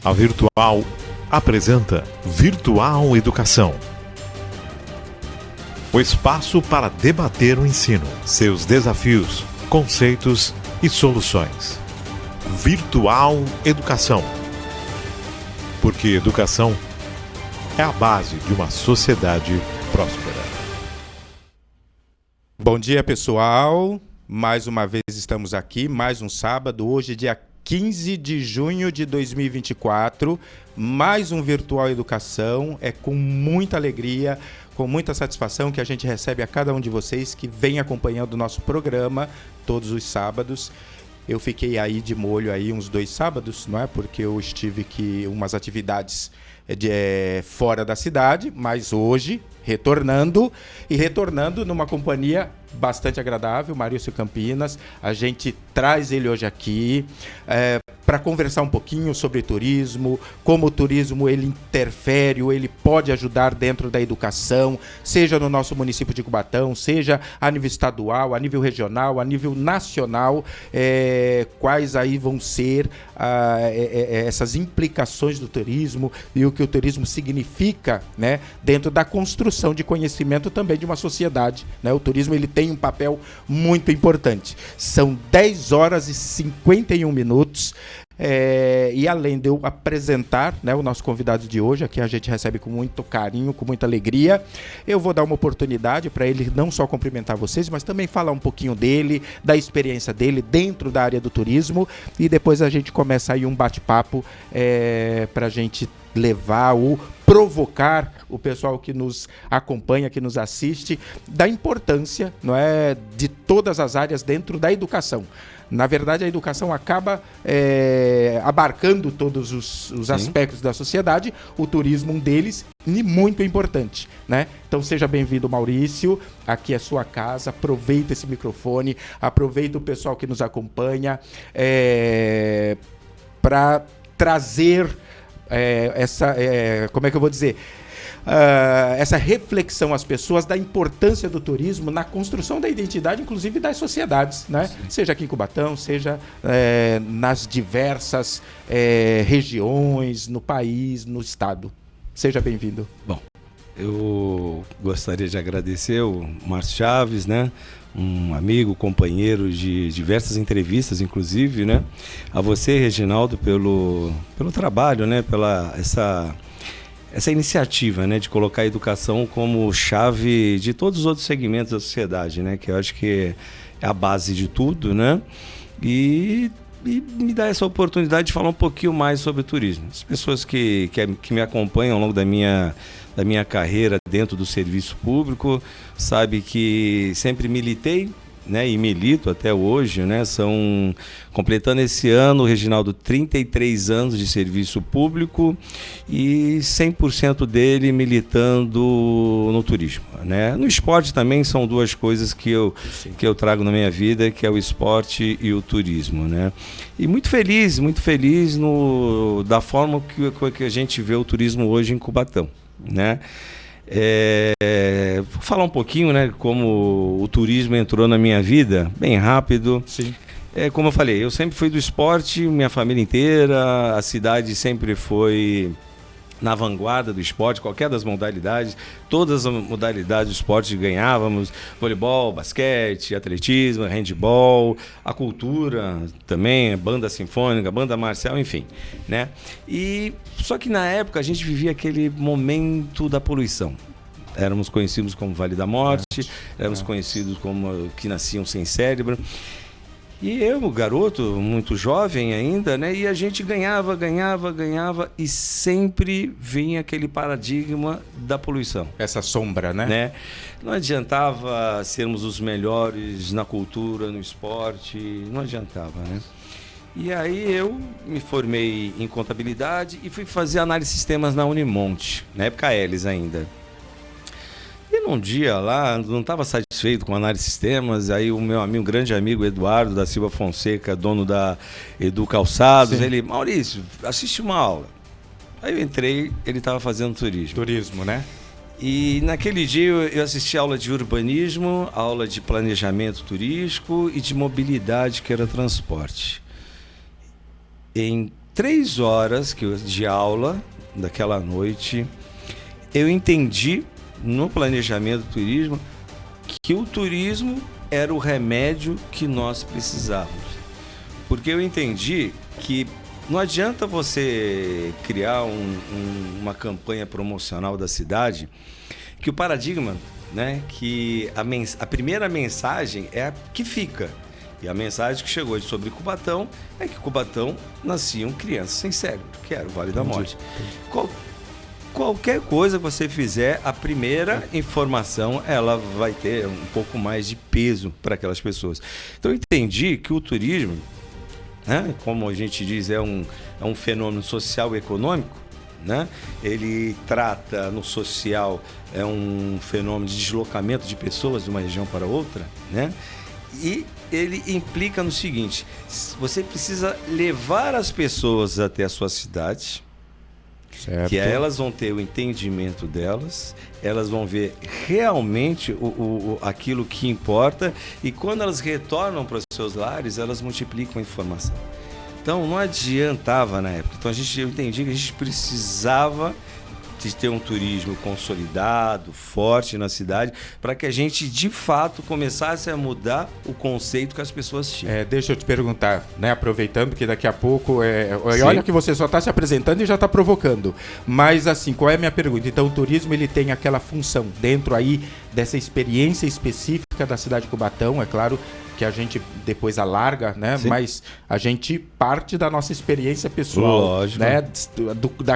A Virtual apresenta Virtual Educação. O espaço para debater o ensino, seus desafios, conceitos e soluções. Virtual Educação. Porque educação é a base de uma sociedade próspera. Bom dia, pessoal. Mais uma vez estamos aqui, mais um sábado, hoje dia 15 de junho de 2024, mais um Virtual Educação. É com muita alegria, com muita satisfação que a gente recebe a cada um de vocês que vem acompanhando o nosso programa todos os sábados. Eu fiquei aí de molho aí uns 2 sábados, não é? Porque eu estive aqui umas atividades fora da cidade, mas hoje retornando numa companhia bastante agradável, Maurício Campinas. A gente traz ele hoje aqui para conversar um pouquinho sobre turismo, como o turismo ele interfere ou ele pode ajudar dentro da educação, seja no nosso município de Cubatão, seja a nível estadual, a nível regional, a nível nacional, quais aí vão ser essas implicações do turismo e o que o turismo significa, né, dentro da construção de conhecimento também de uma sociedade, né? O turismo ele tem um papel muito importante. São 10 horas e 51 minutos. E além de eu apresentar, né, o nosso convidado de hoje, aqui a gente recebe com muito carinho, com muita alegria, eu vou dar uma oportunidade para ele não só cumprimentar vocês, mas também falar um pouquinho dele, da experiência dele dentro da área do turismo, e depois a gente começa aí um bate-papo para a gente levar ou provocar o pessoal que nos acompanha, que nos assiste, da importância, não é, de todas as áreas dentro da educação. Na verdade, a educação acaba abarcando todos os aspectos da sociedade, o turismo um deles, e muito importante, né? Então seja bem-vindo, Maurício, aqui é sua casa, aproveita esse microfone, aproveita o pessoal que nos acompanha para trazer como é que eu vou dizer? Essa reflexão às pessoas da importância do turismo na construção da identidade, inclusive das sociedades, né? Seja aqui em Cubatão, seja nas diversas regiões, no país, no estado. Seja bem-vindo. Bom, eu gostaria de agradecer o Márcio Chaves, né? Um amigo, companheiro de diversas entrevistas, inclusive, né? A você, Reginaldo, pelo trabalho, né? Pela essa iniciativa, né, de colocar a educação como chave de todos os outros segmentos da sociedade, né, que eu acho que é a base de tudo, né, e me dá essa oportunidade de falar um pouquinho mais sobre o turismo. As pessoas que me acompanham ao longo da minha carreira dentro do serviço público sabem que sempre militei, né, e milito até hoje, né, são, completando esse ano, Reginaldo, 33 anos de serviço público e 100% dele militando no turismo, né. No esporte também são 2 coisas que eu trago na minha vida, que é o esporte e o turismo, né. E muito feliz da forma que a gente vê o turismo hoje em Cubatão, né. Vou falar um pouquinho, né, como o turismo entrou na minha vida, bem rápido. Sim. Como eu falei, eu sempre fui do esporte, minha família inteira, a cidade sempre foi na vanguarda do esporte, qualquer das modalidades, todas as modalidades do esporte ganhávamos, voleibol, basquete, atletismo, handebol, a cultura também, banda sinfônica, banda marcial, enfim, né? E só que na época a gente vivia aquele momento da poluição. Éramos conhecidos como Vale da Morte, éramos conhecidos como que nasciam sem cérebro. E eu, garoto, muito jovem ainda, né? E a gente ganhava e sempre vinha aquele paradigma da poluição. Essa sombra, né? Não adiantava sermos os melhores na cultura, no esporte, não adiantava, né? E aí eu me formei em contabilidade e fui fazer análise de sistemas na Unimonte, na época Elis ainda. E num dia lá, não estava satisfeito com a análise de sistemas, aí o meu amigo, grande amigo Eduardo da Silva Fonseca, dono da Edu Calçados, ele, Maurício, assiste uma aula. Aí eu entrei, ele estava fazendo turismo. Turismo, né? E naquele dia eu assisti aula de urbanismo, aula de planejamento turístico e de mobilidade, que era transporte. Em 3 horas de aula daquela noite, eu entendi no planejamento do turismo que o turismo era o remédio que nós precisávamos. Porque eu entendi que não adianta você criar uma campanha promocional da cidade, que o paradigma, né, que a primeira mensagem é a que fica. E a mensagem que chegou sobre Cubatão é que Cubatão nasciam crianças sem cérebro, que era o Vale da Morte. Qualquer coisa que você fizer, a primeira informação ela vai ter um pouco mais de peso para aquelas pessoas. Então eu entendi que o turismo, né, como a gente diz, é um fenômeno social e econômico, né? Ele trata no social, é um fenômeno de deslocamento de pessoas de uma região para outra, né? E ele implica no seguinte: você precisa levar as pessoas até a sua cidade, certo, que elas vão ter o entendimento delas, elas vão ver realmente aquilo que importa, e quando elas retornam para os seus lares, elas multiplicam a informação. Então não adiantava na época. Então eu entendi que a gente precisava de ter um turismo consolidado, forte na cidade, para que a gente de fato começasse a mudar o conceito que as pessoas tinham. Deixa eu te perguntar, né, aproveitando que daqui a pouco, olha que você só está se apresentando e já está provocando, mas assim, qual é a minha pergunta? Então o turismo ele tem aquela função dentro aí dessa experiência específica da cidade de Cubatão, é claro que a gente depois alarga, né? Sim. Mas a gente parte da nossa experiência pessoal, lógico, né?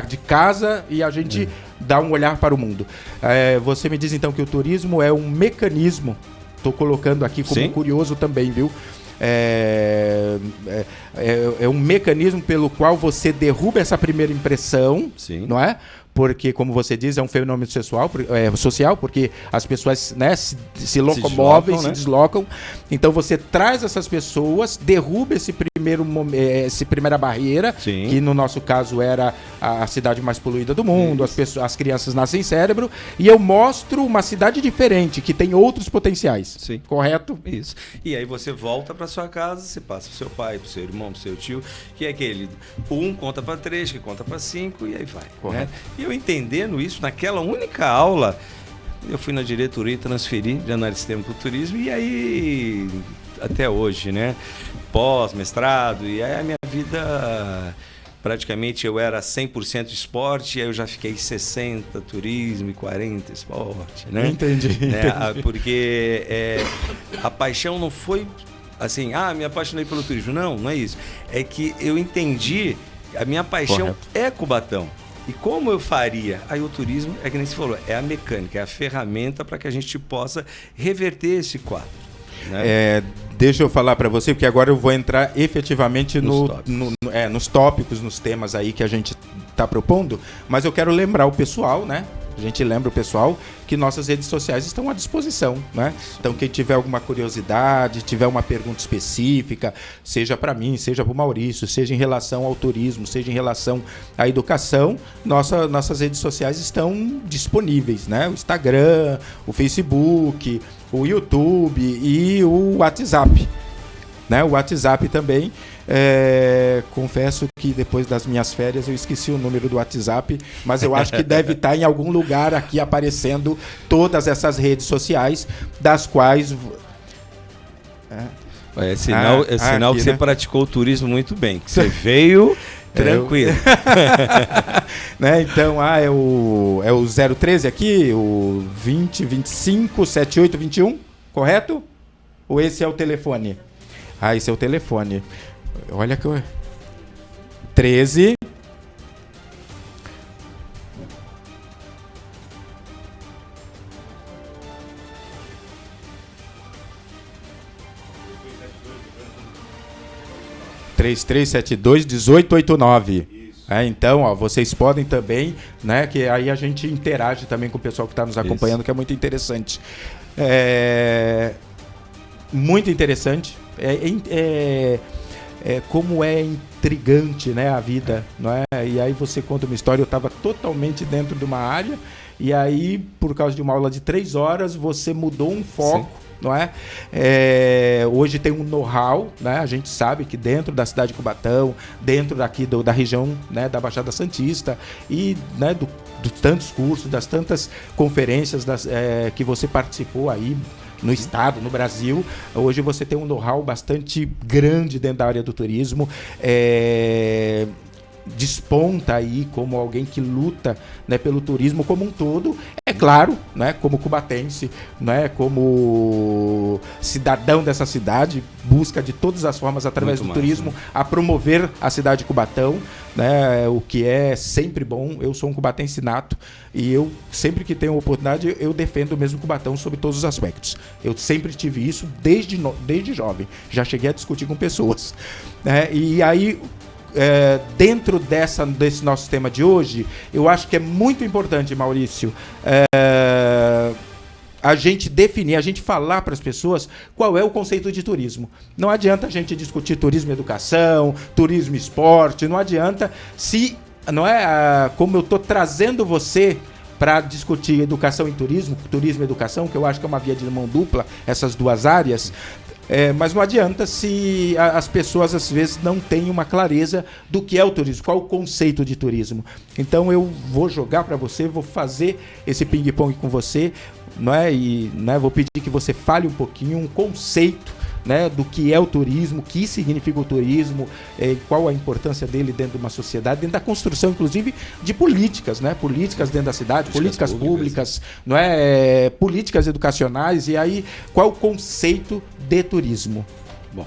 De casa, e a gente dá um olhar para o mundo. Você me diz então que o turismo é um mecanismo, estou colocando aqui como curioso também, viu? É um mecanismo pelo qual você derruba essa primeira impressão, não é? Porque, como você diz, é um fenômeno social, porque as pessoas, né, se locomovem, se deslocam. Então você traz essas pessoas, derruba essa primeira barreira, que no nosso caso era a cidade mais poluída do mundo, as crianças nascem sem cérebro, e eu mostro uma cidade diferente, que tem outros potenciais. Sim. Correto? Isso. E aí você volta para sua casa, você passa pro seu pai, pro seu irmão, pro seu tio, que é aquele 1 conta para 3, que conta para 5, e aí vai. Correto. Né? E eu entendendo isso, naquela única aula, eu fui na diretoria e transferi de análise de sistema para o turismo, e aí, até hoje, né? Pós-mestrado, e aí a minha vida, praticamente eu era 100% esporte, e aí eu já fiquei 60% turismo e 40% esporte, né? Entendi. Porque a paixão não foi assim, me apaixonei pelo turismo. Não é isso. É que eu entendi, a minha paixão é Cubatão. E como eu faria? Aí o turismo, é que nem se falou, é a mecânica, é a ferramenta para que a gente possa reverter esse quadro. Né? Deixa eu falar para você, porque agora eu vou entrar efetivamente nos tópicos, nos temas aí que a gente está propondo, mas eu quero lembrar o pessoal, né? A gente lembra o pessoal que nossas redes sociais estão à disposição, né? Então, quem tiver alguma curiosidade, tiver uma pergunta específica, seja para mim, seja para o Maurício, seja em relação ao turismo, seja em relação à educação, nossas redes sociais estão disponíveis, né? O Instagram, o Facebook, o YouTube e o WhatsApp, né? O WhatsApp também. Confesso que depois das minhas férias eu esqueci o número do WhatsApp, mas eu acho que deve estar em algum lugar aqui aparecendo todas essas redes sociais, das quais... É sinal aqui, que você praticou o turismo muito bem, que você veio tranquilo. Né? Então, é o 013 aqui, o 20 25 78 21, correto? Ou esse é o telefone? Esse é o telefone. Olha que eu... 13 3372 1889. Então, vocês podem também, né, que aí a gente interage também com o pessoal que está nos acompanhando, que é muito interessante. Muito interessante. Como é intrigante, né, a vida, não é? E aí você conta uma história, eu estava totalmente dentro de uma área, e aí, por causa de uma aula de 3 horas, você mudou um foco, não é? Hoje tem um know-how, né? A gente sabe que dentro da cidade de Cubatão, dentro daqui da região, né, da Baixada Santista e, né, dos tantos cursos, das tantas conferências que você participou aí no estado, no Brasil, hoje você tem um know-how bastante grande dentro da área do turismo, desponta aí como alguém que luta, né, pelo turismo como um todo, é claro, né, como cubatense, né, como cidadão dessa cidade, busca de todas as formas, através do turismo, a promover a cidade de Cubatão, né, o que é sempre bom. Eu sou um cubatense nato e eu, sempre que tenho oportunidade, eu defendo o mesmo Cubatão sobre todos os aspectos. Eu sempre tive isso desde jovem, já cheguei a discutir com pessoas, né, e aí dentro desse nosso tema de hoje, eu acho que é muito importante, Maurício, a gente definir, a gente falar para as pessoas qual é o conceito de turismo. Não adianta a gente discutir turismo e educação, turismo e esporte, não adianta se, não é, como eu estou trazendo você para discutir educação e turismo e educação, que eu acho que é uma via de mão dupla, essas duas áreas. Mas não adianta se as pessoas, às vezes, não têm uma clareza do que é o turismo, qual é o conceito de turismo. Então, eu vou jogar para você, vou fazer esse ping-pong com você, não é? E, né, vou pedir que você fale um pouquinho, um conceito, né, do que é o turismo, o que significa o turismo, qual a importância dele dentro de uma sociedade, dentro da construção, inclusive, de políticas, né? Políticas dentro da cidade, políticas públicas, não é? Políticas educacionais, e aí, qual o conceito de turismo? Bom,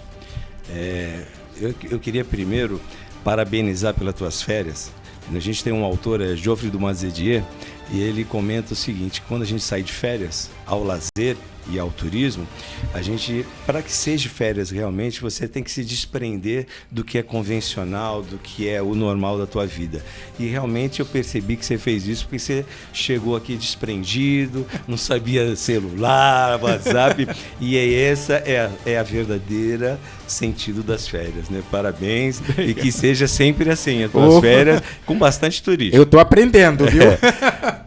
eu queria primeiro parabenizar pelas tuas férias. A gente tem um autor, Geoffrey Dumazedier, e ele comenta o seguinte: quando a gente sai de férias, ao lazer e ao turismo, a gente, para que seja férias realmente, você tem que se desprender do que é convencional, do que é o normal da tua vida. E realmente eu percebi que você fez isso porque você chegou aqui desprendido, não sabia celular, WhatsApp, e essa é a verdadeira sentido das férias, né? Parabéns, e que seja sempre assim, as tuas férias com bastante turismo. Eu tô aprendendo, viu?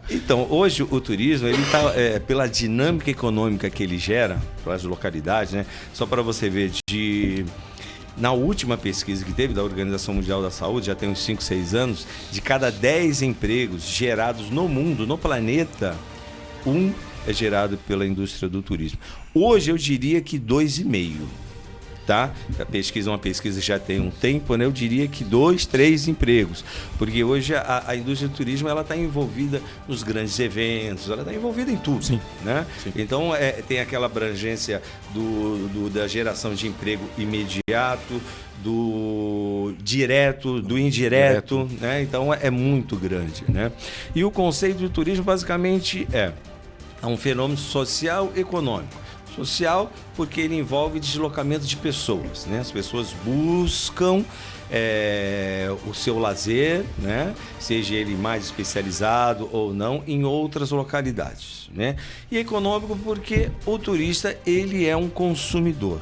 Então, hoje o turismo, ele tá, pela dinâmica econômica que ele gera para as localidades, né? Só para você ver, na última pesquisa que teve da Organização Mundial da Saúde, já tem uns 5, 6 anos, de cada 10 empregos gerados no mundo, no planeta, um é gerado pela indústria do turismo. Hoje eu diria que 2,5. Tá? Uma pesquisa já tem um tempo, né? Eu diria que 2, 3 empregos, porque hoje a indústria do turismo ela está envolvida nos grandes eventos, ela está envolvida em tudo. Sim. Né? Sim. Então tem aquela abrangência da geração de emprego imediato, do direto, do indireto, né? Então é muito grande, né? E o conceito de turismo basicamente é um fenômeno social econômico. Social porque ele envolve deslocamento de pessoas, né? As pessoas buscam o seu lazer, né? Seja ele mais especializado ou não, em outras localidades, né? E econômico porque o turista ele é um consumidor,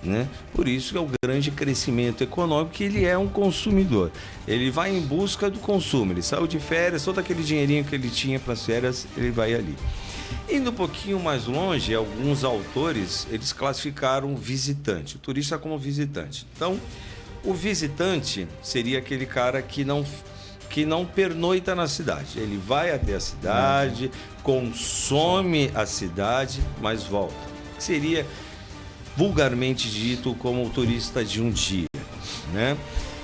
né? Por isso que é o grande crescimento econômico, que ele é um consumidor. Ele vai em busca do consumo, ele saiu de férias, todo aquele dinheirinho que ele tinha para as férias, ele vai ali. Indo um pouquinho mais longe, alguns autores, eles classificaram o visitante, o turista como visitante. Então, o visitante seria aquele cara que não pernoita na cidade. Ele vai até a cidade, consome a cidade, mas volta. Seria vulgarmente dito como o turista de um dia, né?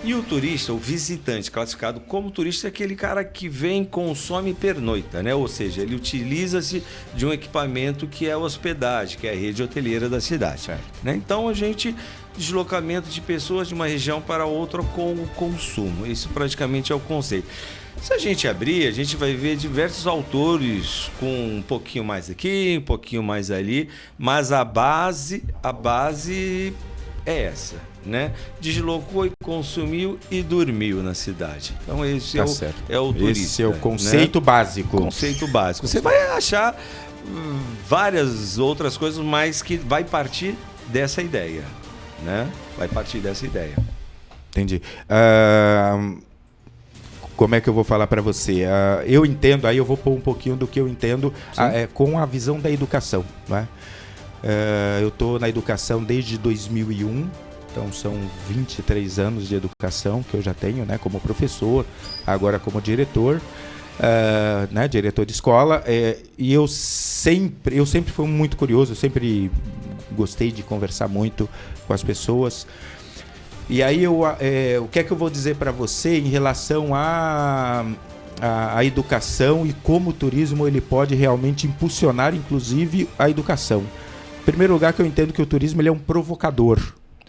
E o turista, o visitante, classificado como turista, é aquele cara que vem, consome e pernoita, né? Ou seja, ele utiliza-se de um equipamento que é a hospedagem, que é a rede hoteleira da cidade. Né? Então, deslocamento de pessoas de uma região para outra com o consumo. Isso praticamente é o conceito. Se a gente abrir, a gente vai ver diversos autores com um pouquinho mais aqui, um pouquinho mais ali, mas a base é essa, né? Deslocou e consumiu e dormiu na cidade. Então esse é o turista. Esse é o conceito, né? Básico. Conceito básico. Você vai achar várias outras coisas, mas que vai partir dessa ideia, né? Vai partir dessa ideia. Entendi. Como é que eu vou falar para você? Eu entendo, aí eu vou pôr um pouquinho do que eu entendo com a visão da educação, não é? Eu estou na educação desde 2001, então são 23 anos de educação que eu já tenho, né, como professor, agora como diretor, né, diretor de escola, e eu sempre fui muito curioso, eu sempre gostei de conversar muito com as pessoas. E aí o que é que eu vou dizer para você em relação à educação e como o turismo ele pode realmente impulsionar, inclusive, a educação. Em primeiro lugar, que eu entendo que o turismo ele é um provocador.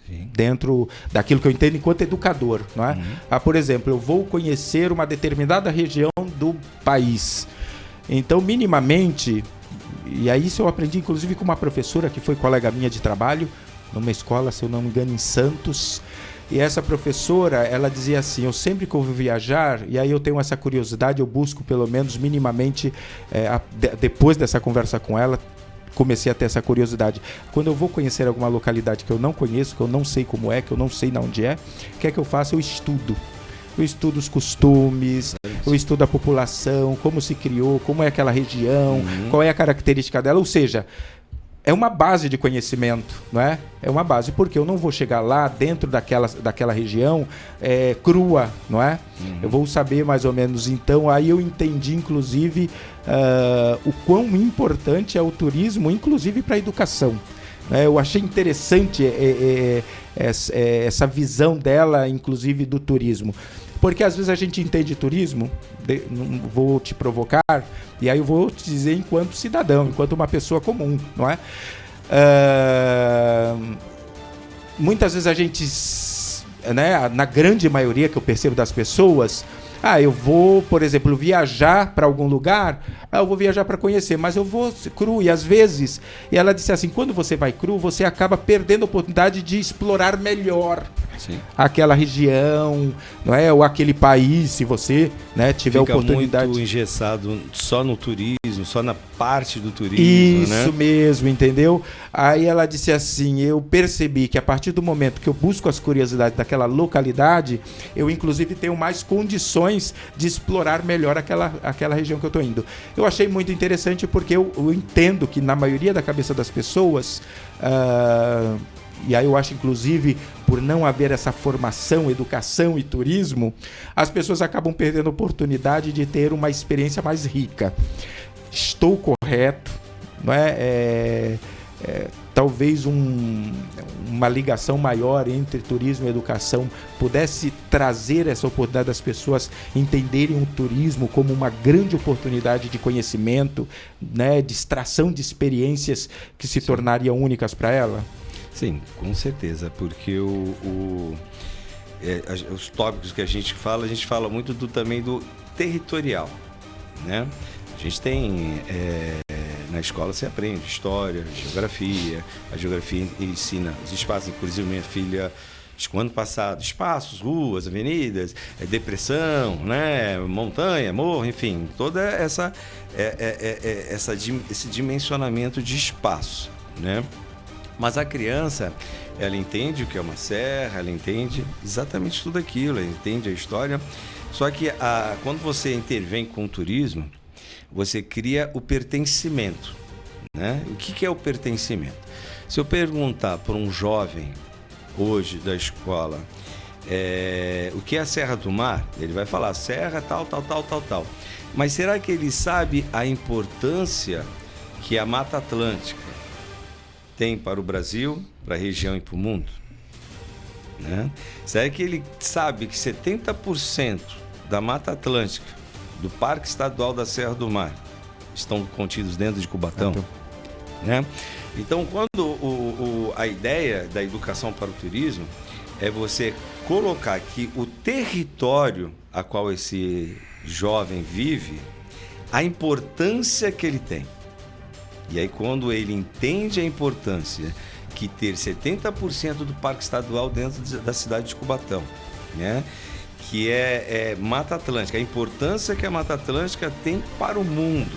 Sim. Dentro daquilo que eu entendo enquanto educador, não é? Por exemplo, eu vou conhecer uma determinada região do país. Então, minimamente, e aí isso eu aprendi inclusive com uma professora que foi colega minha de trabalho, numa escola, se eu não me engano, em Santos. E essa professora, ela dizia assim, eu sempre que eu vou viajar, e aí eu tenho essa curiosidade, eu busco pelo menos minimamente, depois dessa conversa com ela, comecei a ter essa curiosidade. Quando eu vou conhecer alguma localidade que eu não conheço, que eu não sei como é, que eu não sei de onde é, o que é que eu faço? Eu estudo. Eu estudo os costumes, eu estudo a população, como se criou, como é aquela região, qual é a característica dela, ou seja, é uma base de conhecimento, não é? É uma base, porque eu não vou chegar lá dentro daquela região crua, não é? Eu vou saber mais ou menos. Então, aí eu entendi, inclusive, o quão importante é o turismo, inclusive para a educação. Eu achei interessante essa visão dela, inclusive, do turismo. Porque às vezes a gente entende turismo, não vou te provocar, e aí eu vou te dizer enquanto cidadão, enquanto uma pessoa comum, não é? Muitas vezes a gente, né, na grande maioria que eu percebo das pessoas, eu vou, por exemplo, viajar para algum lugar, eu vou viajar para conhecer, mas eu vou cru, e às vezes, e ela disse assim, quando você vai cru, você acaba perdendo a oportunidade de explorar melhor aquela região, não é? Ou aquele país, se você, né, tiver fica oportunidade. Muito engessado só no turismo, só na parte do turismo. Isso, né? Mesmo, entendeu? Aí ela disse assim, eu percebi que a partir do momento que eu busco as curiosidades daquela localidade, eu inclusive tenho mais condições de explorar melhor aquela região que eu estou indo. Eu achei muito interessante porque eu entendo que na maioria da cabeça das pessoas, e aí eu acho inclusive por não haver essa formação, educação e turismo, as pessoas acabam perdendo a oportunidade de ter uma experiência mais rica. Estou correto, não é? Talvez uma ligação maior entre turismo e educação pudesse trazer essa oportunidade das pessoas entenderem o turismo como uma grande oportunidade de conhecimento, né, de extração de experiências que se tornariam únicas para ela? Sim, com certeza, porque os tópicos que a gente fala muito também do territorial, né? A gente tem, na escola você aprende história, geografia, a geografia ensina os espaços, inclusive minha filha, o ano passado, espaços, ruas, avenidas, depressão, né? Montanha, morro, enfim, toda esse dimensionamento de espaço, né? Mas a criança, ela entende o que é uma serra, ela entende exatamente tudo aquilo, ela entende a história. Só que quando você intervém com o turismo, você cria o pertencimento, né? O que é o pertencimento? Se eu perguntar para um jovem hoje da escola o que é a Serra do Mar, ele vai falar serra tal. Mas será que ele sabe a importância que a Mata Atlântica tem para o Brasil, para a região e para o mundo? Né? Será que ele sabe que 70% da Mata Atlântica, do Parque Estadual da Serra do Mar, estão contidos dentro de Cubatão? Né? Então, quando a ideia da educação para o turismo é você colocar que o território a qual esse jovem vive, a importância que ele tem. E aí, quando ele entende a importância que ter 70% do Parque Estadual dentro da cidade de Cubatão, né? Que é Mata Atlântica, a importância que a Mata Atlântica tem para o mundo,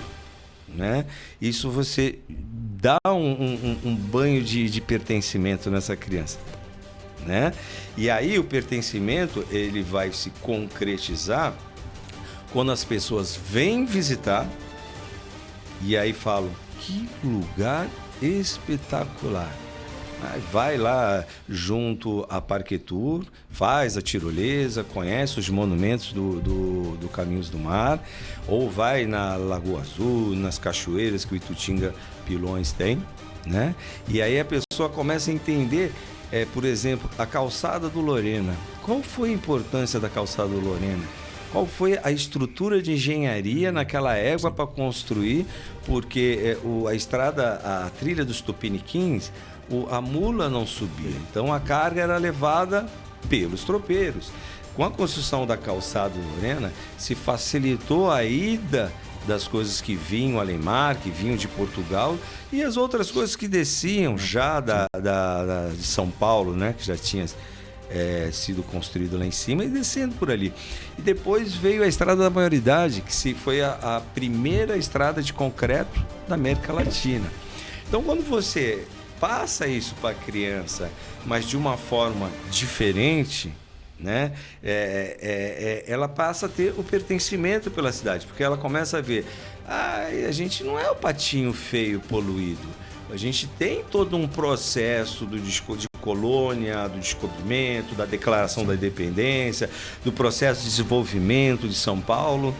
né? Isso você dá um banho de pertencimento nessa criança, né? E aí o pertencimento ele vai se concretizar quando as pessoas vêm visitar e aí falam: que lugar espetacular. Vai lá junto a Parquetur, faz a tirolesa, conhece os monumentos do Caminhos do Mar, ou vai na Lagoa Azul, nas cachoeiras que o Itutinga Pilões tem, né? E aí a pessoa começa a entender, por exemplo, a calçada do Lorena. Qual foi a importância da calçada do Lorena? Qual foi a estrutura de engenharia naquela égua para construir? Porque a estrada, a trilha dos Tupiniquins, a mula não subia, então a carga era levada pelos tropeiros. Com a construção da calçada Lorena, se facilitou a ida das coisas que vinham além mar, que vinham de Portugal, e as outras coisas que desciam já de São Paulo, né, que já tinha sido construído lá em cima, e descendo por ali. E depois veio a Estrada da Maioridade, que foi a primeira estrada de concreto da América Latina. Então, quando você passa isso para a criança, mas de uma forma diferente, né? Ela passa a ter o pertencimento pela cidade, porque ela começa a ver, a gente não é o patinho feio poluído, a gente tem todo um processo de colônia, do descobrimento, da declaração da independência, do processo de desenvolvimento de São Paulo,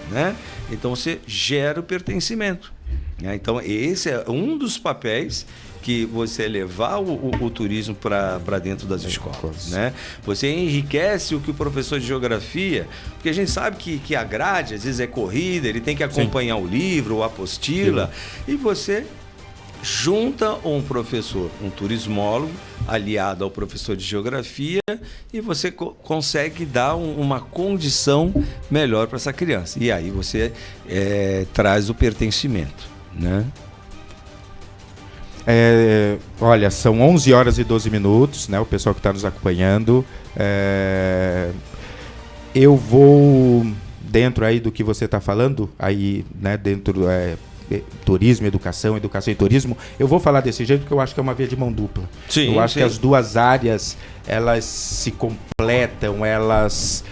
né? Então você gera o pertencimento, né? Então esse é um dos papéis que você levar o turismo para dentro das escolas, né? Você enriquece o que o professor de geografia, porque a gente sabe que a grade às vezes é corrida, ele tem que acompanhar o livro, ou a apostila, e você junta um professor, um turismólogo, aliado ao professor de geografia, e você consegue dar uma condição melhor para essa criança. E aí você traz o pertencimento, né? Olha, são 11 horas e 12 minutos, né? O pessoal que está nos acompanhando. Eu vou, dentro aí do que você está falando, aí, né, dentro turismo, educação e turismo, eu vou falar desse jeito porque eu acho que é uma via de mão dupla. Sim, eu acho que as duas áreas, elas se completam, elas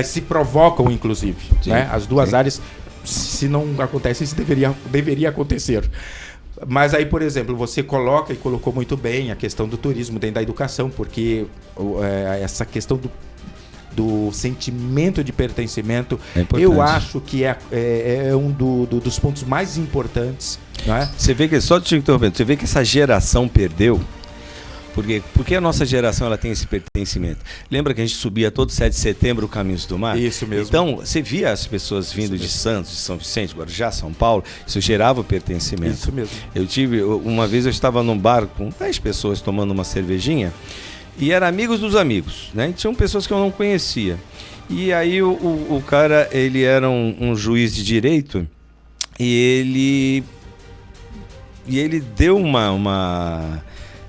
se provocam, inclusive. Né? As duas áreas, se não acontece, isso deveria acontecer. Mas aí, por exemplo, você colocou muito bem a questão do turismo dentro da educação, porque essa questão do sentimento de pertencimento, eu acho que é um dos pontos mais importantes. Não é? Você vê que, só te interrompendo, você vê que essa geração perdeu. Porque a nossa geração ela tem esse pertencimento. Lembra que a gente subia todo 7 de setembro o Caminhos do Mar? Isso mesmo. Então, você via as pessoas vindo de Santos, de São Vicente, Guarujá, São Paulo, isso gerava o pertencimento. Isso mesmo. Uma vez eu estava num bar com 10 pessoas tomando uma cervejinha, e eram amigos dos amigos, né? Tinham pessoas que eu não conhecia. E aí o cara, ele era um juiz de direito, e ele deu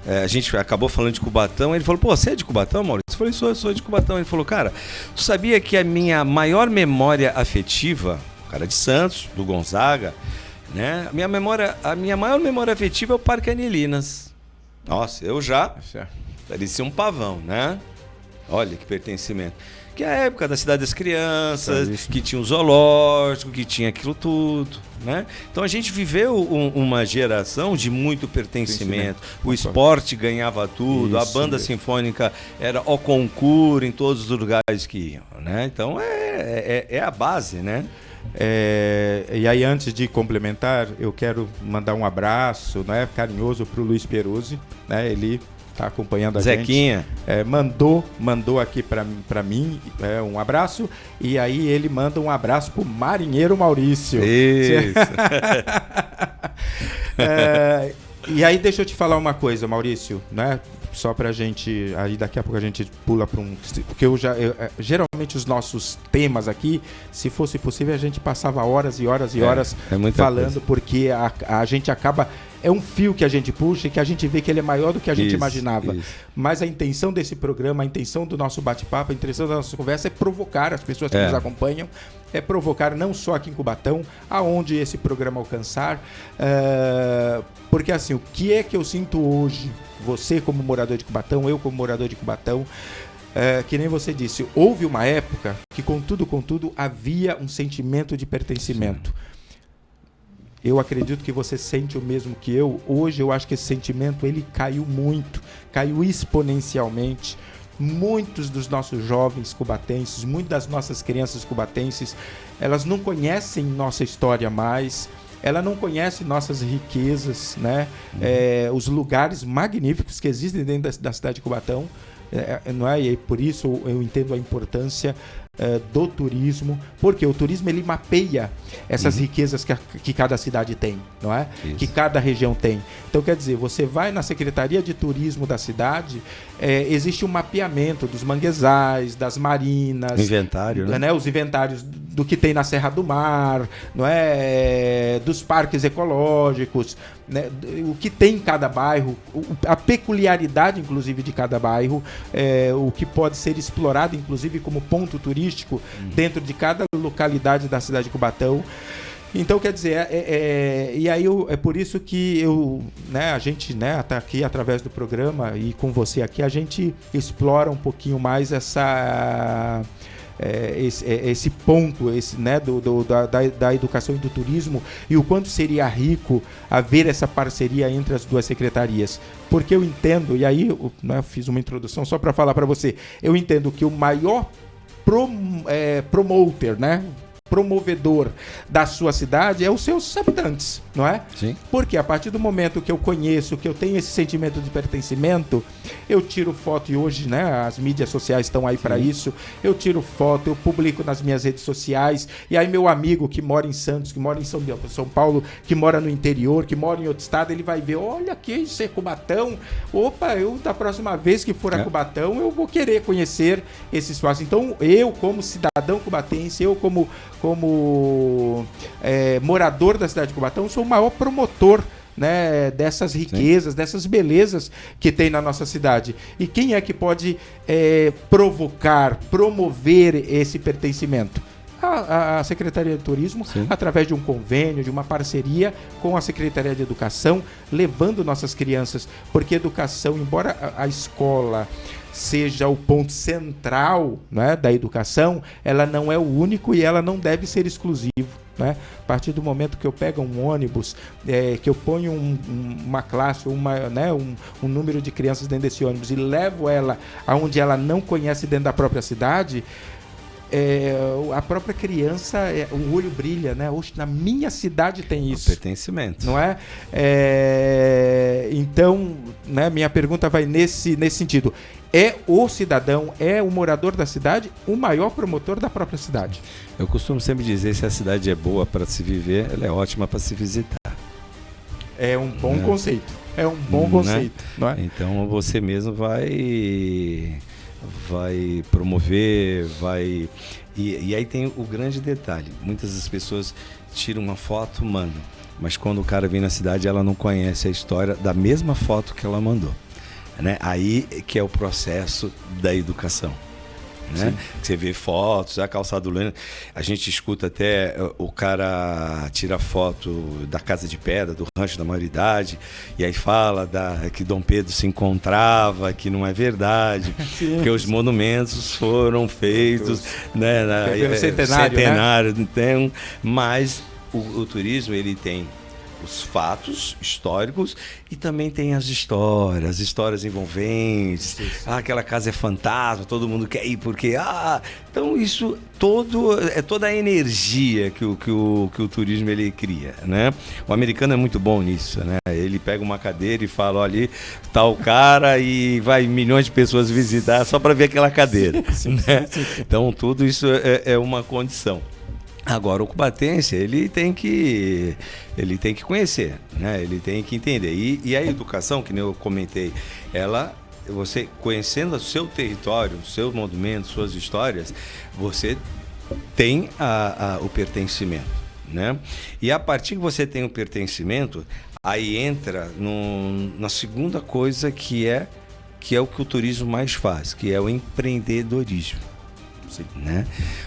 a gente acabou falando de Cubatão, ele falou, pô, você é de Cubatão, Maurício? Eu falei, sou de Cubatão. Ele falou, cara, tu sabia que a minha maior memória afetiva, o cara de Santos, do Gonzaga, né? A minha maior memória afetiva é o Parque Anilinas. Nossa, eu já parecia um pavão, né? Olha que pertencimento. Que é a época da Cidade das Crianças, que tinha o zoológico, que tinha aquilo tudo, né? Então a gente viveu uma geração de muito pertencimento. O esporte ganhava tudo, a banda sinfônica era o concurso em todos os lugares que iam, né? Então é a base, né? E aí, antes de complementar, eu quero mandar um abraço, né, carinhoso para o Luiz Peruzzi, né? Ele está acompanhando a Zequinha. gente. Mandou aqui para mim um abraço, e aí ele manda um abraço pro marinheiro Maurício. Isso. E aí deixa eu te falar uma coisa, Maurício, né? Só pra gente, aí daqui a pouco a gente pula para porque geralmente os nossos temas aqui, se fosse possível, a gente passava horas e horas e horas falando, coisa. Porque a gente acaba, é um fio que a gente puxa e que a gente vê que ele é maior do que a gente imaginava. Mas a intenção desse programa, a intenção do nosso bate-papo, a intenção da nossa conversa é provocar as pessoas que nos acompanham, é provocar não só aqui em Cubatão, aonde esse programa alcançar, porque assim, o que é que eu sinto hoje, você como morador de Cubatão, eu como morador de Cubatão, que nem você disse, houve uma época que contudo havia um sentimento de pertencimento. eu acredito que você sente o mesmo que eu. Hoje eu acho que esse sentimento ele caiu muito, caiu exponencialmente. Muitos dos nossos jovens cubatenses, muitas das nossas crianças cubatenses, elas não conhecem nossa história mais, ela não conhece nossas riquezas, né? Os lugares magníficos que existem dentro da cidade de Cubatão, não é? E por isso eu entendo a importância do turismo, porque o turismo ele mapeia essas riquezas que cada cidade tem, não é? Isso. Que cada região tem. Então, quer dizer, você vai na Secretaria de Turismo da cidade, existe um mapeamento dos manguezais, das marinas, inventário, né? Os inventários do que tem na Serra do Mar, não é? Dos parques ecológicos, né? O que tem em cada bairro, a peculiaridade, inclusive, de cada bairro, o que pode ser explorado, inclusive, como ponto turístico dentro de cada localidade da cidade de Cubatão. Então, quer dizer, e aí é por isso que a gente, né, tá aqui através do programa e com você aqui, a gente explora um pouquinho mais esse ponto, né, da educação e do turismo, e o quanto seria rico haver essa parceria entre as duas secretarias. Porque eu entendo, e aí eu fiz uma introdução só para falar para você, eu entendo que o maior promoter, né, promovedor da sua cidade é os seus habitantes, não é? Sim. Porque a partir do momento que eu conheço, que eu tenho esse sentimento de pertencimento, eu tiro foto, e hoje, né, as mídias sociais estão aí para isso, eu tiro foto, eu publico nas minhas redes sociais, e aí meu amigo que mora em Santos, que mora em São Paulo, que mora no interior, que mora em outro estado, ele vai ver, olha aqui, isso é Cubatão, opa, eu da próxima vez que for a Cubatão, eu vou querer conhecer esse espaço. Então, eu como cidadão cubatense, eu como morador da cidade de Cubatão, sou o maior promotor, né, dessas riquezas, dessas belezas que tem na nossa cidade. E quem é que pode promover esse pertencimento? A Secretaria de Turismo, sim, através de um convênio, de uma parceria com a Secretaria de Educação, levando nossas crianças, porque educação, embora a escola seja o ponto central, né, da educação, ela não é o único e ela não deve ser exclusivo, né? A partir do momento que eu pego um ônibus, que eu ponho uma classe, um número de crianças dentro desse ônibus e levo ela aonde ela não conhece dentro da própria cidade, a própria criança, o olho brilha, né? Oxe, na minha cidade tem isso. Pertencimento. Não é? Então, né, minha pergunta vai nesse sentido. É o cidadão, é o morador da cidade, o maior promotor da própria cidade. Eu costumo sempre dizer, se a cidade é boa para se viver, ela é ótima para se visitar. É um bom conceito. É um bom conceito. Não é? Então, você mesmo vai promover, E aí tem o grande detalhe. Muitas das pessoas tiram uma foto, mandam. Mas quando o cara vem na cidade, ela não conhece a história da mesma foto que ela mandou. Né? Aí que é o processo da educação. Né? Você vê fotos, a calçada do Lênin, a gente escuta até o cara tira foto da Casa de Pedra, do Rancho da Maioridade, e aí fala que Dom Pedro se encontrava, que não é verdade, que os monumentos foram feitos, né, centenário, né? Então, mas o turismo, ele tem os fatos históricos e também tem as histórias envolventes. Aquela casa é fantasma, todo mundo quer ir porque... então isso toda a energia que o turismo ele cria, né? O americano é muito bom nisso, né? Ele pega uma cadeira e fala, olha ali, tá o cara, e vai milhões de pessoas visitar só para ver aquela cadeira. Né? Então tudo isso é uma condição. Agora, o cubatense, ele tem que conhecer, né? Ele tem que entender. E a educação, que nem eu comentei, você conhecendo o seu território, os seus monumentos, suas histórias, você tem o pertencimento, né? E a partir que você tem o pertencimento, aí entra na segunda coisa que é o que o turismo mais faz, que é o empreendedorismo. Né?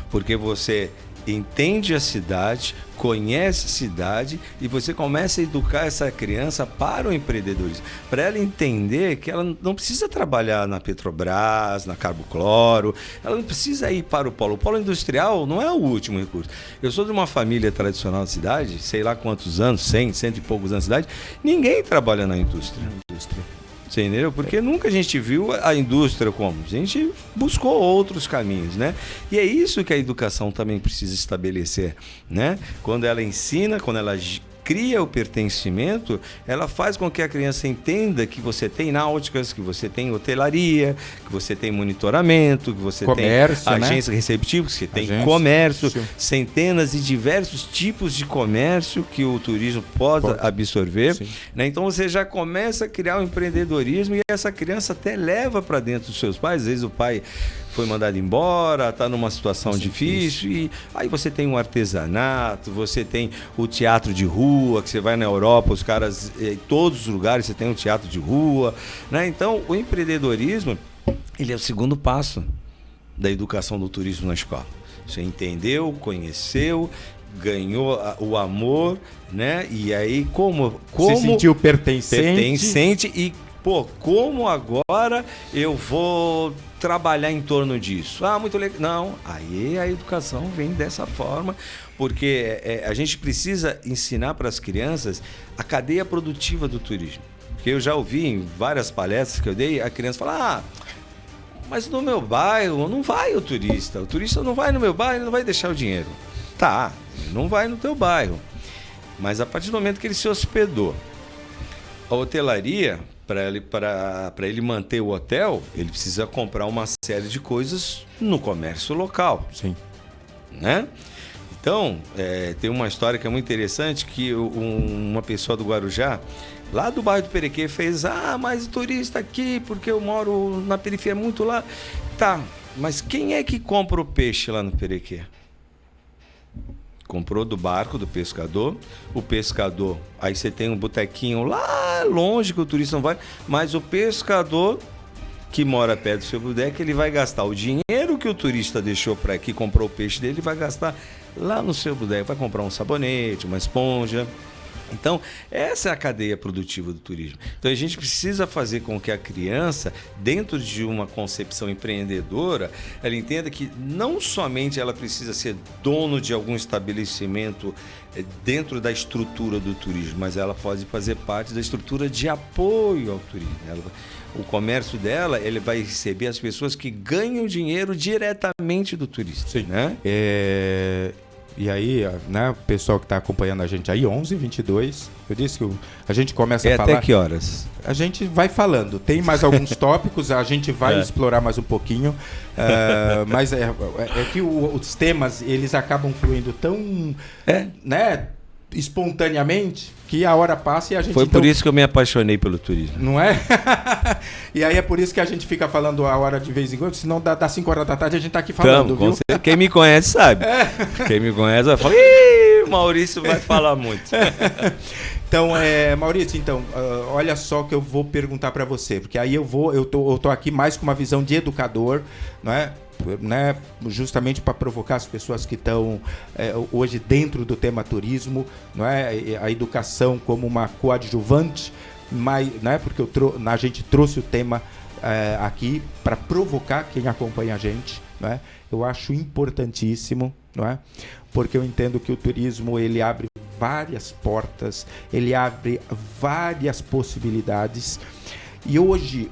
Porque você entende a cidade, conhece a cidade e você começa a educar essa criança para o empreendedorismo, para ela entender que ela não precisa trabalhar na Petrobras, na Carbocloro, ela não precisa ir para o polo. O polo industrial não é o último recurso. Eu sou de uma família tradicional da cidade, sei lá quantos anos, 100 e poucos anos de cidade, ninguém trabalha na indústria. Você entendeu? Porque nunca a gente viu a indústria como. A gente buscou outros caminhos, né? E é isso que a educação também precisa estabelecer, né? Quando ela ensina, quando ela cria o pertencimento, ela faz com que a criança entenda que você tem náuticas, que você tem hotelaria, que você tem monitoramento, que você comércio, tem agência receptiva, que você tem comércio, centenas e diversos tipos de comércio que o turismo pode absorver. Né? Então você já começa a criar o empreendedorismo e essa criança até leva para dentro dos seus pais. Às vezes o pai foi mandado embora, está numa situação difícil, e aí você tem um artesanato, você tem o teatro de rua, que você vai na Europa, os caras, em todos os lugares você tem um teatro de rua, né? Então o empreendedorismo, ele é o segundo passo da educação do turismo na escola. Você entendeu, conheceu, ganhou o amor, né? E aí como se sentiu pertencente e como agora eu vou trabalhar em torno disso? Ah, muito legal. Não, aí a educação vem dessa forma, porque a gente precisa ensinar para as crianças a cadeia produtiva do turismo. Porque eu já ouvi em várias palestras que eu dei, a criança fala, mas no meu bairro não vai o turista não vai no meu bairro, ele não vai deixar o dinheiro. Tá, ele não vai no teu bairro, mas a partir do momento que ele se hospedou, a hotelaria, para ele manter o hotel, ele precisa comprar uma série de coisas no comércio local. Sim. Né? Então, tem uma história que é muito interessante, que uma pessoa do Guarujá, lá do bairro do Perequê, fez, mas o turista aqui, porque eu moro na periferia, muito lá. Tá, mas quem é que compra o peixe lá no Perequê? Comprou do barco, do pescador, o pescador, aí você tem um botequinho lá longe que o turista não vai, mas o pescador que mora perto do seu boteco, ele vai gastar o dinheiro que o turista deixou para aqui, comprou o peixe dele, vai gastar lá no seu boteco, vai comprar um sabonete, uma esponja. Então, essa é a cadeia produtiva do turismo. Então, a gente precisa fazer com que a criança, dentro de uma concepção empreendedora, ela entenda que não somente ela precisa ser dono de algum estabelecimento dentro da estrutura do turismo, mas ela pode fazer parte da estrutura de apoio ao turismo. O comércio dela, ele vai receber as pessoas que ganham dinheiro diretamente do turista. Sim. Né? E aí, né, o pessoal que está acompanhando a gente aí, 11h22, eu disse que a gente começa a falar... Até que horas? A gente vai falando. Tem mais alguns tópicos, a gente vai explorar mais um pouquinho, mas é que os temas, eles acabam fluindo tão... né, espontaneamente, que a hora passa e a gente... Foi por isso que eu me apaixonei pelo turismo. Não é? E aí é por isso que a gente fica falando a hora de vez em quando, senão das 5 horas da tarde a gente tá aqui falando, viu? Quem me conhece sabe. Quem me conhece vai falar, o Maurício vai falar muito. Então, Maurício, olha só que eu vou perguntar para você, porque aí eu tô aqui mais com uma visão de educador, não é? Né, justamente para provocar as pessoas que estão hoje dentro do tema turismo, não é? A educação como uma coadjuvante, mas, né, porque a gente trouxe o tema aqui para provocar quem acompanha a gente, não é? Eu acho importantíssimo, não é? Porque eu entendo que o turismo, ele abre várias portas, ele abre várias possibilidades. E hoje,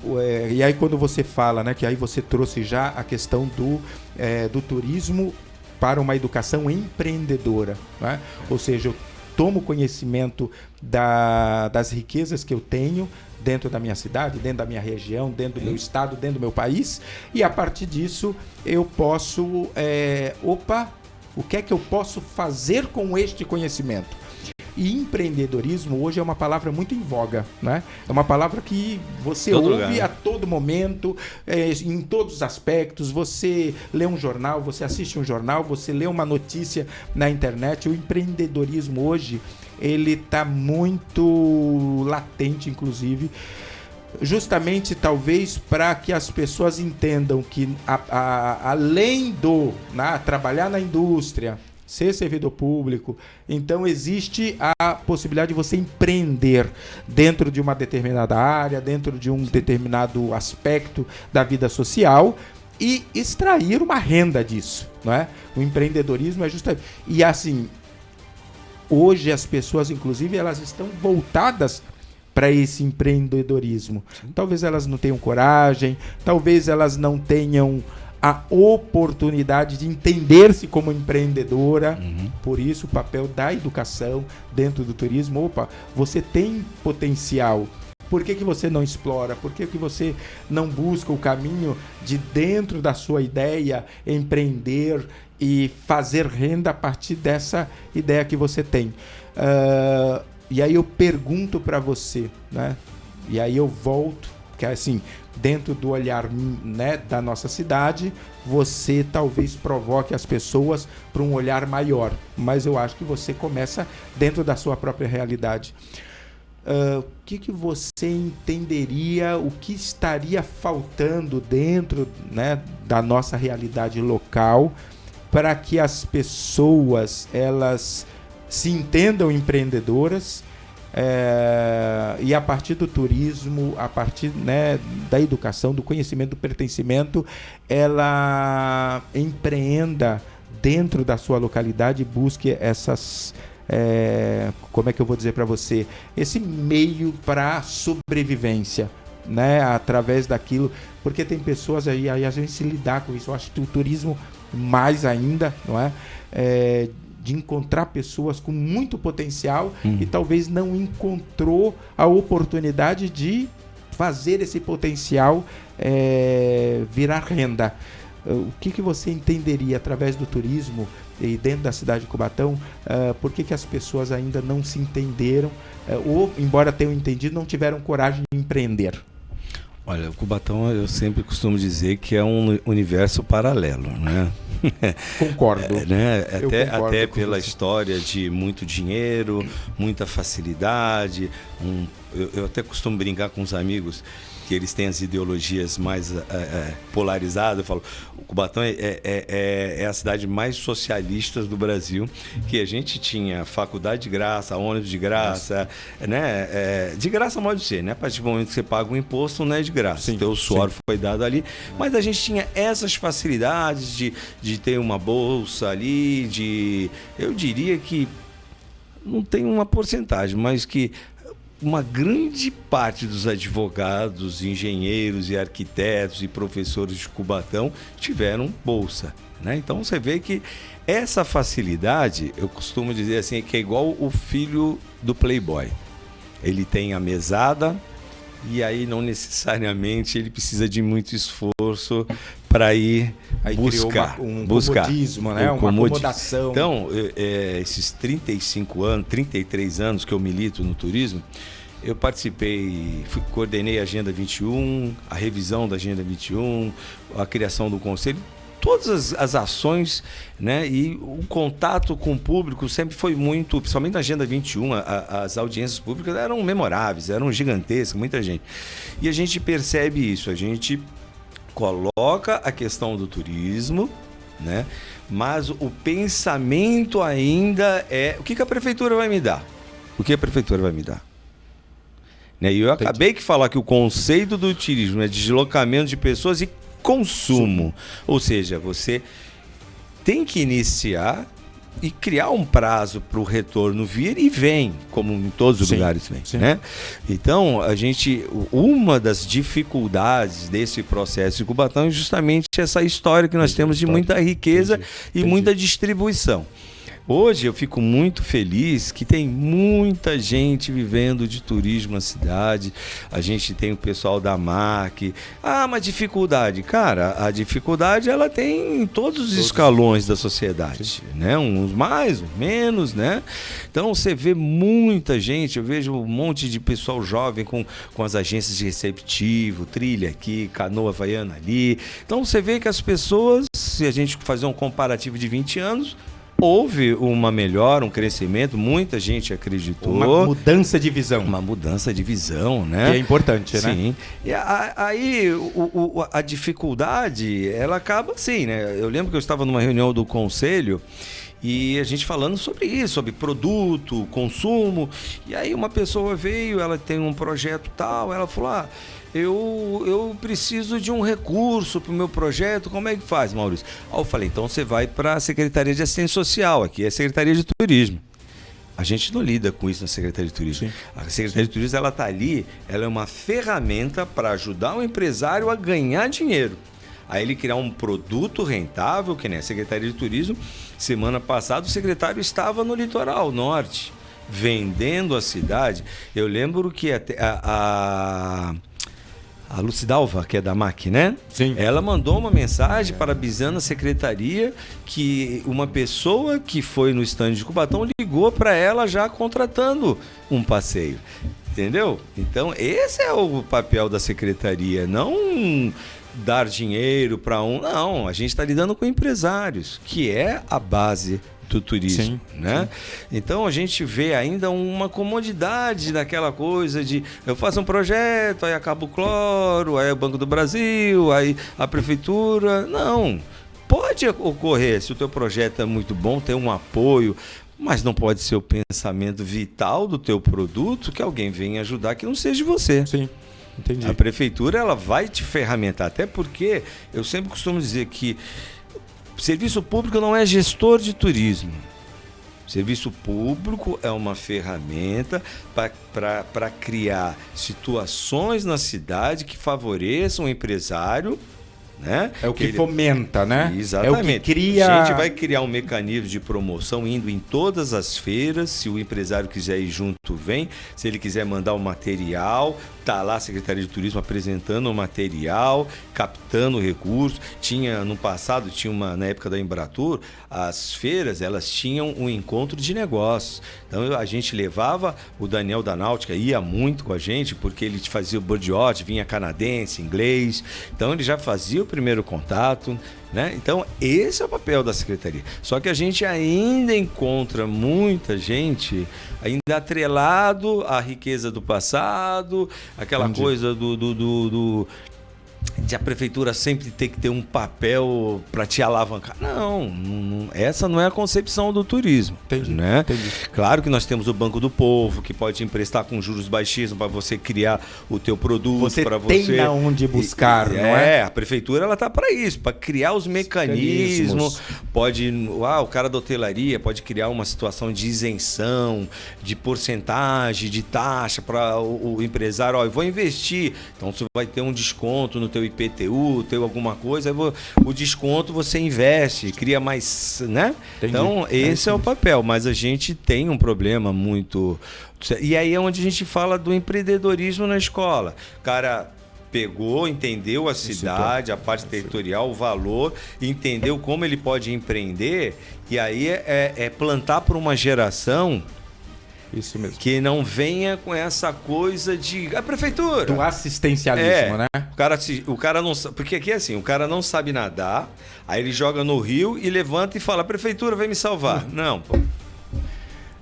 e aí quando você fala, né, que aí você trouxe já a questão do turismo para uma educação empreendedora, né? Ou seja, eu tomo conhecimento das riquezas que eu tenho dentro da minha cidade, dentro da minha região, dentro do meu estado, dentro do meu país, e a partir disso eu posso, o que é que eu posso fazer com este conhecimento? E empreendedorismo hoje é uma palavra muito em voga, né? É uma palavra que você ouve a todo momento, em todos os aspectos. Você lê um jornal, você assiste um jornal, você lê uma notícia na internet. O empreendedorismo hoje, ele está muito latente, inclusive, justamente talvez para que as pessoas entendam que além do trabalhar na indústria, ser servidor público. Então existe a possibilidade de você empreender dentro de uma determinada área, dentro de um determinado aspecto da vida social e extrair uma renda disso, não é? O empreendedorismo é justamente... E assim, hoje as pessoas, inclusive, elas estão voltadas para esse empreendedorismo. Talvez elas não tenham coragem, talvez elas não tenham a oportunidade de entender-se como empreendedora. Por isso, o papel da educação dentro do turismo. Opa, você tem potencial. Por que você não explora? Por que você não busca o caminho de, dentro da sua ideia, empreender e fazer renda a partir dessa ideia que você tem? E aí eu pergunto para você, né? E aí eu volto, que assim, dentro do olhar, né, da nossa cidade, você talvez provoque as pessoas para um olhar maior, mas eu acho que você começa dentro da sua própria realidade. O que você entenderia, o que estaria faltando dentro, né, da nossa realidade local para que as pessoas elas se entendam empreendedoras, e a partir do turismo, a partir, né, da educação, do conhecimento, do pertencimento, ela empreenda dentro da sua localidade e busque essas, como é que eu vou dizer para você, esse meio para a sobrevivência, né, através daquilo, porque tem pessoas aí a gente se lidar com isso. Eu acho que o turismo mais ainda, não é? De encontrar pessoas com muito potencial e talvez não encontrou a oportunidade de fazer esse potencial virar renda. O que você entenderia através do turismo e dentro da cidade de Cubatão, por que as pessoas ainda não se entenderam, ou, embora tenham entendido, não tiveram coragem de empreender? Olha, o Cubatão, eu sempre costumo dizer que é um universo paralelo, né? Concordo. Né? Até com pela você. História de muito dinheiro, muita facilidade. Eu até costumo brincar com os amigos que eles têm as ideologias mais polarizadas. Eu falo, o Cubatão é a cidade mais socialista do Brasil, que a gente tinha faculdade de graça, ônibus de graça, né? De graça pode ser, né? A partir do momento que você paga o imposto, não é de graça. Sim, então o suor sim. foi dado ali, mas a gente tinha essas facilidades de ter uma bolsa ali, eu diria que não tem uma porcentagem, mas que uma grande parte dos advogados, engenheiros e arquitetos e professores de Cubatão tiveram bolsa, né? Então você vê que essa facilidade, eu costumo dizer assim, que é igual o filho do playboy. Ele tem a mesada e aí não necessariamente ele precisa de muito esforço para ir Aí buscar. Criou um buscar. comodismo, né? Uma acomodação. Então, esses 35 anos, 33 anos que eu milito no turismo, eu participei, coordenei a Agenda 21, a revisão da Agenda 21, a criação do conselho, todas as ações, né? E o contato com o público sempre foi muito, principalmente na Agenda 21, as audiências públicas eram memoráveis, eram gigantescas, muita gente. E a gente percebe isso, a gente coloca a questão do turismo, né? Mas o pensamento ainda é o que a prefeitura vai me dar? O que a prefeitura vai me dar? E eu acabei de falar que o conceito do turismo é deslocamento de pessoas e consumo. Ou seja, você tem que iniciar e criar um prazo para o retorno vir e vem, como em todos os lugares vem, né? Então, uma das dificuldades desse processo de Cubatão é justamente essa história que nós temos de muita riqueza e muita distribuição. Hoje eu fico muito feliz que tem muita gente vivendo de turismo na cidade. A gente tem o pessoal da MAC. Mas dificuldade. Cara, a dificuldade ela tem em todos os escalões da sociedade, né? Uns mais, uns menos, né? Então você vê muita gente, eu vejo um monte de pessoal jovem com as agências de receptivo, trilha aqui, canoa havaiana ali. Então você vê que as pessoas, se a gente fazer um comparativo de 20 anos, houve uma melhora, um crescimento, muita gente acreditou. Uma mudança de visão. Uma mudança de visão, né? Que é importante, né? Sim. E aí a dificuldade, ela acaba assim, né? Eu lembro que eu estava numa reunião do conselho E a gente falando sobre isso, sobre produto, consumo. E aí uma pessoa veio, ela tem um projeto tal, ela falou, eu preciso de um recurso para o meu projeto, como é que faz, Maurício? Aí eu falei, então você vai para a Secretaria de Assistência Social, aqui é a Secretaria de Turismo. A gente não lida com isso na Secretaria de Turismo. Sim. A Secretaria de Turismo, ela está ali, ela é uma ferramenta para ajudar o empresário a ganhar dinheiro. A ele criar um produto rentável, que nem a Secretaria de Turismo. Semana passada o secretário estava no litoral norte, vendendo a cidade. Eu lembro que a Lucidalva, que é da MAC, né? Sim. Ela mandou uma mensagem parabenizando a secretaria, que uma pessoa que foi no estande de Cubatão ligou para ela já contratando um passeio. Entendeu? Então, esse é o papel da secretaria, não dar dinheiro para não, a gente está lidando com empresários, que é a base do turismo, sim, né? Sim. Então a gente vê ainda uma comodidade naquela coisa de eu faço um projeto, aí acaba o cloro, aí é o Banco do Brasil, aí a prefeitura. Não, pode ocorrer, se o teu projeto é muito bom, tem um apoio, mas não pode ser o pensamento vital do teu produto que alguém venha ajudar que não seja você. Sim. Entendi. A prefeitura, ela vai te ferramentar, até porque eu sempre costumo dizer que serviço público não é gestor de turismo. Serviço público é uma ferramenta para criar situações na cidade que favoreçam o empresário, né? É o que ele fomenta, né? Exatamente. É o que cria... A gente vai criar um mecanismo de promoção indo em todas as feiras. Se o empresário quiser ir junto, vem. Se ele quiser mandar o material, tá lá a Secretaria de Turismo apresentando o material, captando o recurso. No passado, na época da Embratur, as feiras, elas tinham um encontro de negócios. Então a gente levava, o Daniel da Náutica ia muito com a gente, porque ele fazia o board yacht, vinha canadense, inglês. Então ele já fazia o primeiro contato, né? Então esse é o papel da secretaria. Só que a gente ainda encontra muita gente ainda atrelado à riqueza do passado, aquela Entendi. coisa de a prefeitura sempre ter que ter um papel para te alavancar. Não, essa não é a concepção do turismo. Entendi, né? entendi. Claro que nós temos o Banco do Povo, que pode te emprestar com juros baixíssimos para você criar o teu produto. Para você tem aonde buscar, não é? A prefeitura ela tá para isso, para criar os mecanismos. O cara da hotelaria pode criar uma situação de isenção, de porcentagem, de taxa para o empresário. Eu vou investir, então você vai ter um desconto no teu IPTU, teu alguma coisa, o desconto você investe, cria mais, né? Entendi. Então, esse é o papel, mas a gente tem um problema muito... E aí é onde a gente fala do empreendedorismo na escola. O cara pegou, entendeu a cidade, a parte territorial, o valor, entendeu como ele pode empreender, e aí é plantar por uma geração... Isso mesmo. Que não venha com essa coisa de... A prefeitura... Do assistencialismo, né? O cara não... Porque aqui é assim, o cara não sabe nadar, aí ele joga no rio e levanta e fala, prefeitura, vem me salvar. Não, pô.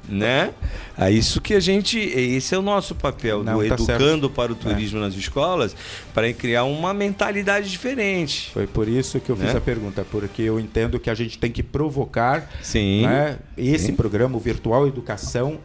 Né? É isso que esse é o nosso papel, do educando para o turismo nas escolas, para criar uma mentalidade diferente. Foi por isso que eu fiz a pergunta, porque eu entendo que a gente tem que provocar. Sim. Né? Esse programa, o Virtual Educação,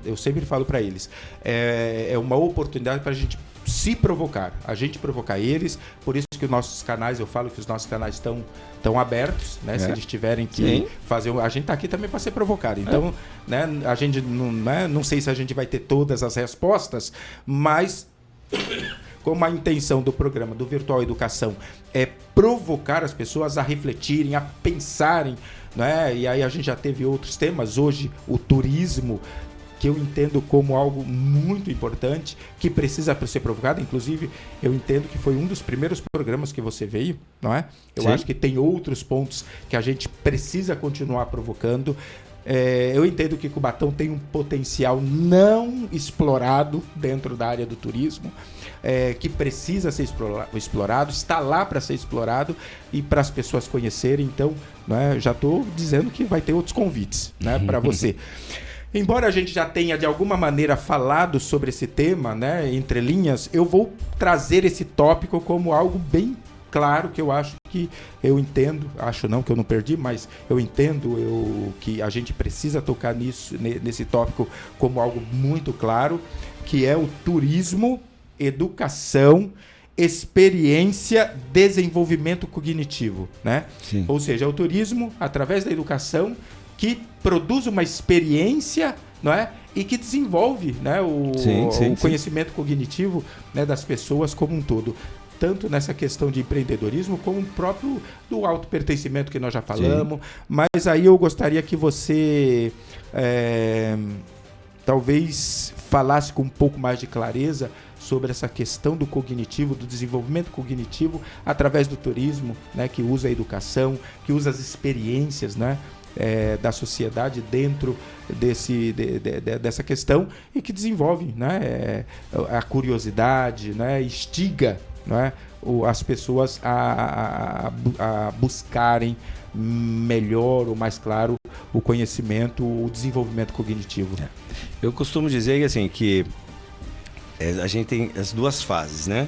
eu sempre falo para eles, é uma oportunidade para a gente se provocar, a gente provocar eles, por isso que os nossos canais, eu falo que os nossos canais estão abertos, né? Se eles tiverem que fazer, a gente está aqui também para ser provocado, então, né? A gente não sei se a gente vai ter todas as respostas, mas como a intenção do programa do Virtual Educação é provocar as pessoas a refletirem, a pensarem, né? E aí a gente já teve outros temas, hoje o turismo, que eu entendo como algo muito importante, que precisa ser provocado. Inclusive, eu entendo que foi um dos primeiros programas que você veio, não é? Eu acho que tem outros pontos que a gente precisa continuar provocando. Eu entendo que Cubatão tem um potencial não explorado dentro da área do turismo, que precisa ser explorado, está lá para ser explorado e para as pessoas conhecerem. Então, né, já estou dizendo que vai ter outros convites, né, para você. Embora a gente já tenha, de alguma maneira, falado sobre esse tema, né, entre linhas, eu vou trazer esse tópico como algo bem Claro que eu acho que eu entendo, acho não que eu não perdi, mas eu entendo que a gente precisa tocar nesse tópico como algo muito claro, que é o turismo, educação, experiência, desenvolvimento cognitivo, né? Sim. Ou seja, é o turismo, através da educação, que produz uma experiência, não é? E que desenvolve, né, o conhecimento cognitivo, né, das pessoas como um todo. Tanto nessa questão de empreendedorismo, como o próprio do autopertencimento que nós já falamos. Sim. Mas aí eu gostaria que você talvez falasse com um pouco mais de clareza sobre essa questão do cognitivo, do desenvolvimento cognitivo através do turismo, né, que usa a educação, que usa as experiências, né, da sociedade dentro dessa questão e que desenvolve, né, a curiosidade, né, instiga, né, as pessoas a buscarem melhor ou mais claro o conhecimento, o desenvolvimento cognitivo. Eu costumo dizer assim, que a gente tem as duas fases, né?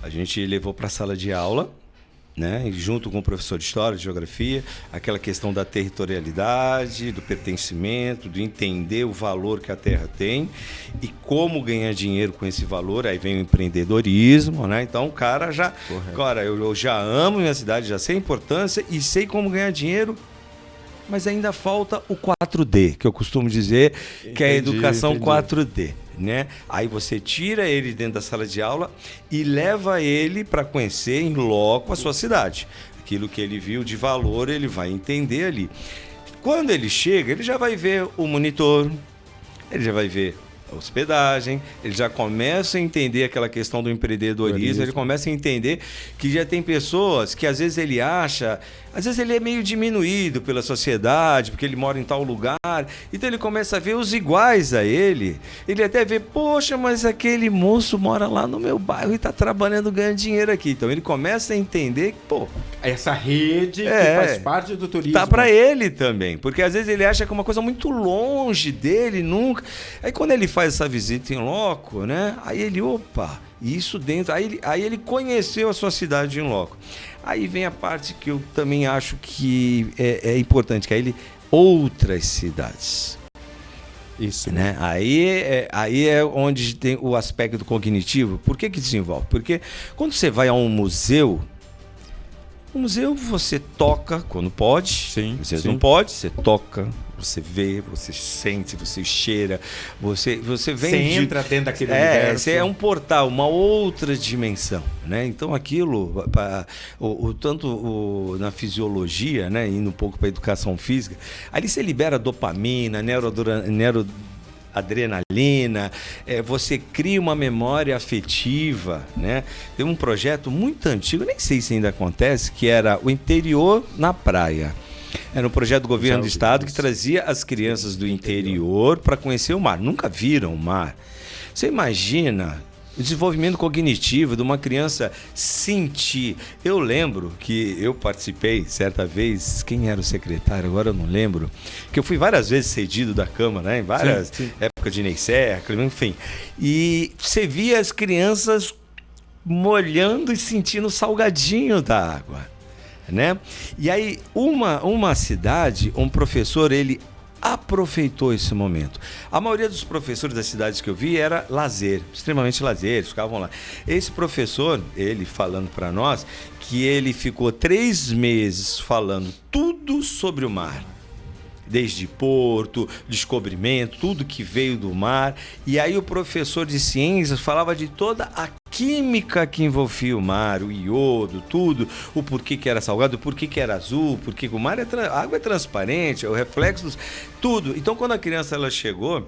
A gente levou para a sala de aula, né, junto com o professor de História, de Geografia, aquela questão da territorialidade, do pertencimento, do entender o valor que a terra tem e como ganhar dinheiro com esse valor. Aí vem o empreendedorismo, né? Então o cara já... Correto. Cara, eu já amo minha cidade, já sei a importância e sei como ganhar dinheiro, mas ainda falta o 4D, que eu costumo dizer, que é a educação 4D. Né? Aí você tira ele dentro da sala de aula e leva ele para conhecer em loco a sua cidade. Aquilo que ele viu de valor, ele vai entender ali. Quando ele chega, ele já vai ver o monitor, ele já vai ver a hospedagem, ele já começa a entender aquela questão do empreendedorismo, ele começa a entender que já tem pessoas que às vezes ele acha... Às vezes ele é meio diminuído pela sociedade, porque ele mora em tal lugar. Então ele começa a ver os iguais a ele. Ele até vê, poxa, mas aquele moço mora lá no meu bairro e está trabalhando, ganhando dinheiro aqui. Então ele começa a entender que, pô... Essa rede que faz parte do turismo. Tá para ele também. Porque às vezes ele acha que é uma coisa muito longe dele, nunca... Aí quando ele faz essa visita em loco, né? Aí ele, opa... Isso dentro... Aí ele conheceu a sua cidade em loco. Aí vem a parte que eu também acho que é importante, que é ele outras cidades. Isso, né? Aí é onde tem o aspecto cognitivo. Por que desenvolve? Porque quando você vai a um museu, o museu você toca quando pode. Sim. Você não pode, você toca. Você vê, você sente, você cheira, você vem... Você entra dentro daquele universo. É um portal, uma outra dimensão, né? Então aquilo, tanto na fisiologia, né, indo um pouco para a educação física, ali você libera dopamina, adrenalina, você cria uma memória afetiva, né? Tem um projeto muito antigo, nem sei se ainda acontece, que era o interior na praia. Era um projeto do governo do estado que trazia as crianças do interior para conhecer o mar. Nunca viram o mar. Você imagina o desenvolvimento cognitivo de uma criança sentir. Eu lembro que eu participei certa vez, quem era o secretário, agora eu não lembro, que eu fui várias vezes cedido da Câmara, né, em várias épocas de Ney Serra, enfim. E você via as crianças molhando e sentindo o salgadinho da água. Né? E aí uma cidade, um professor, ele aproveitou esse momento. A maioria dos professores das cidades que eu vi era lazer, extremamente lazer, eles ficavam lá. Esse professor, ele falando para nós que ele ficou 3 meses falando tudo sobre o mar. Desde porto, descobrimento, tudo que veio do mar. E aí o professor de ciências falava de toda a química que envolvia o mar, o iodo, tudo, o porquê que era salgado, o porquê que era azul, porque o mar a água é transparente, é o reflexo, tudo. Então quando a criança ela chegou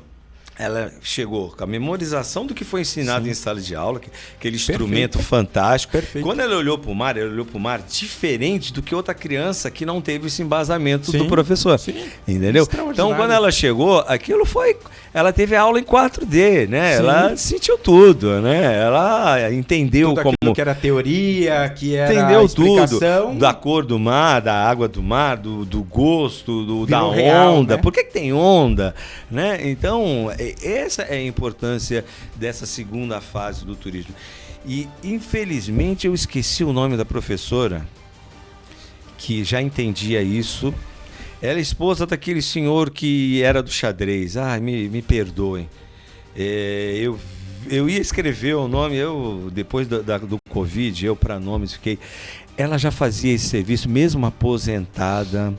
com a memorização do que foi ensinado em sala de aula, aquele instrumento fantástico. Perfeito. Quando ela olhou para o mar diferente do que outra criança que não teve esse embasamento do professor. Sim. Entendeu? Então, quando ela chegou, ela teve a aula em 4D, né? Sim. Ela sentiu tudo, né? Ela entendeu tudo como... que era teoria, que era entendeu a explicação. Tudo, da cor do mar, da água do mar, do gosto, da onda. Real, né? Por que tem onda? Né? Então... essa é a importância dessa segunda fase do turismo. E, infelizmente, eu esqueci o nome da professora que já entendia isso. Ela é esposa daquele senhor que era do xadrez. Me perdoem. Eu ia escrever o nome, depois do Covid, para nomes fiquei... Ela já fazia esse serviço, mesmo aposentada,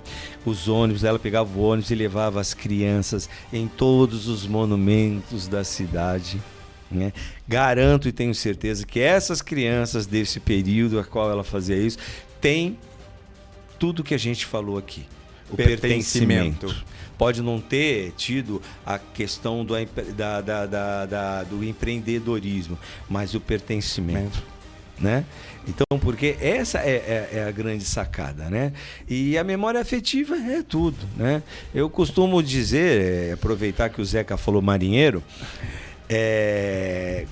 os ônibus, ela pegava o ônibus e levava as crianças em todos os monumentos da cidade, né? Garanto e tenho certeza que essas crianças desse período a qual ela fazia isso, tem tudo que a gente falou aqui. O pertencimento. Pode não ter tido a questão do empreendedorismo, mas o pertencimento, né? Então, porque essa é a grande sacada, né? E a memória afetiva é tudo, né? Eu costumo dizer, aproveitar que o Zeca falou marinheiro,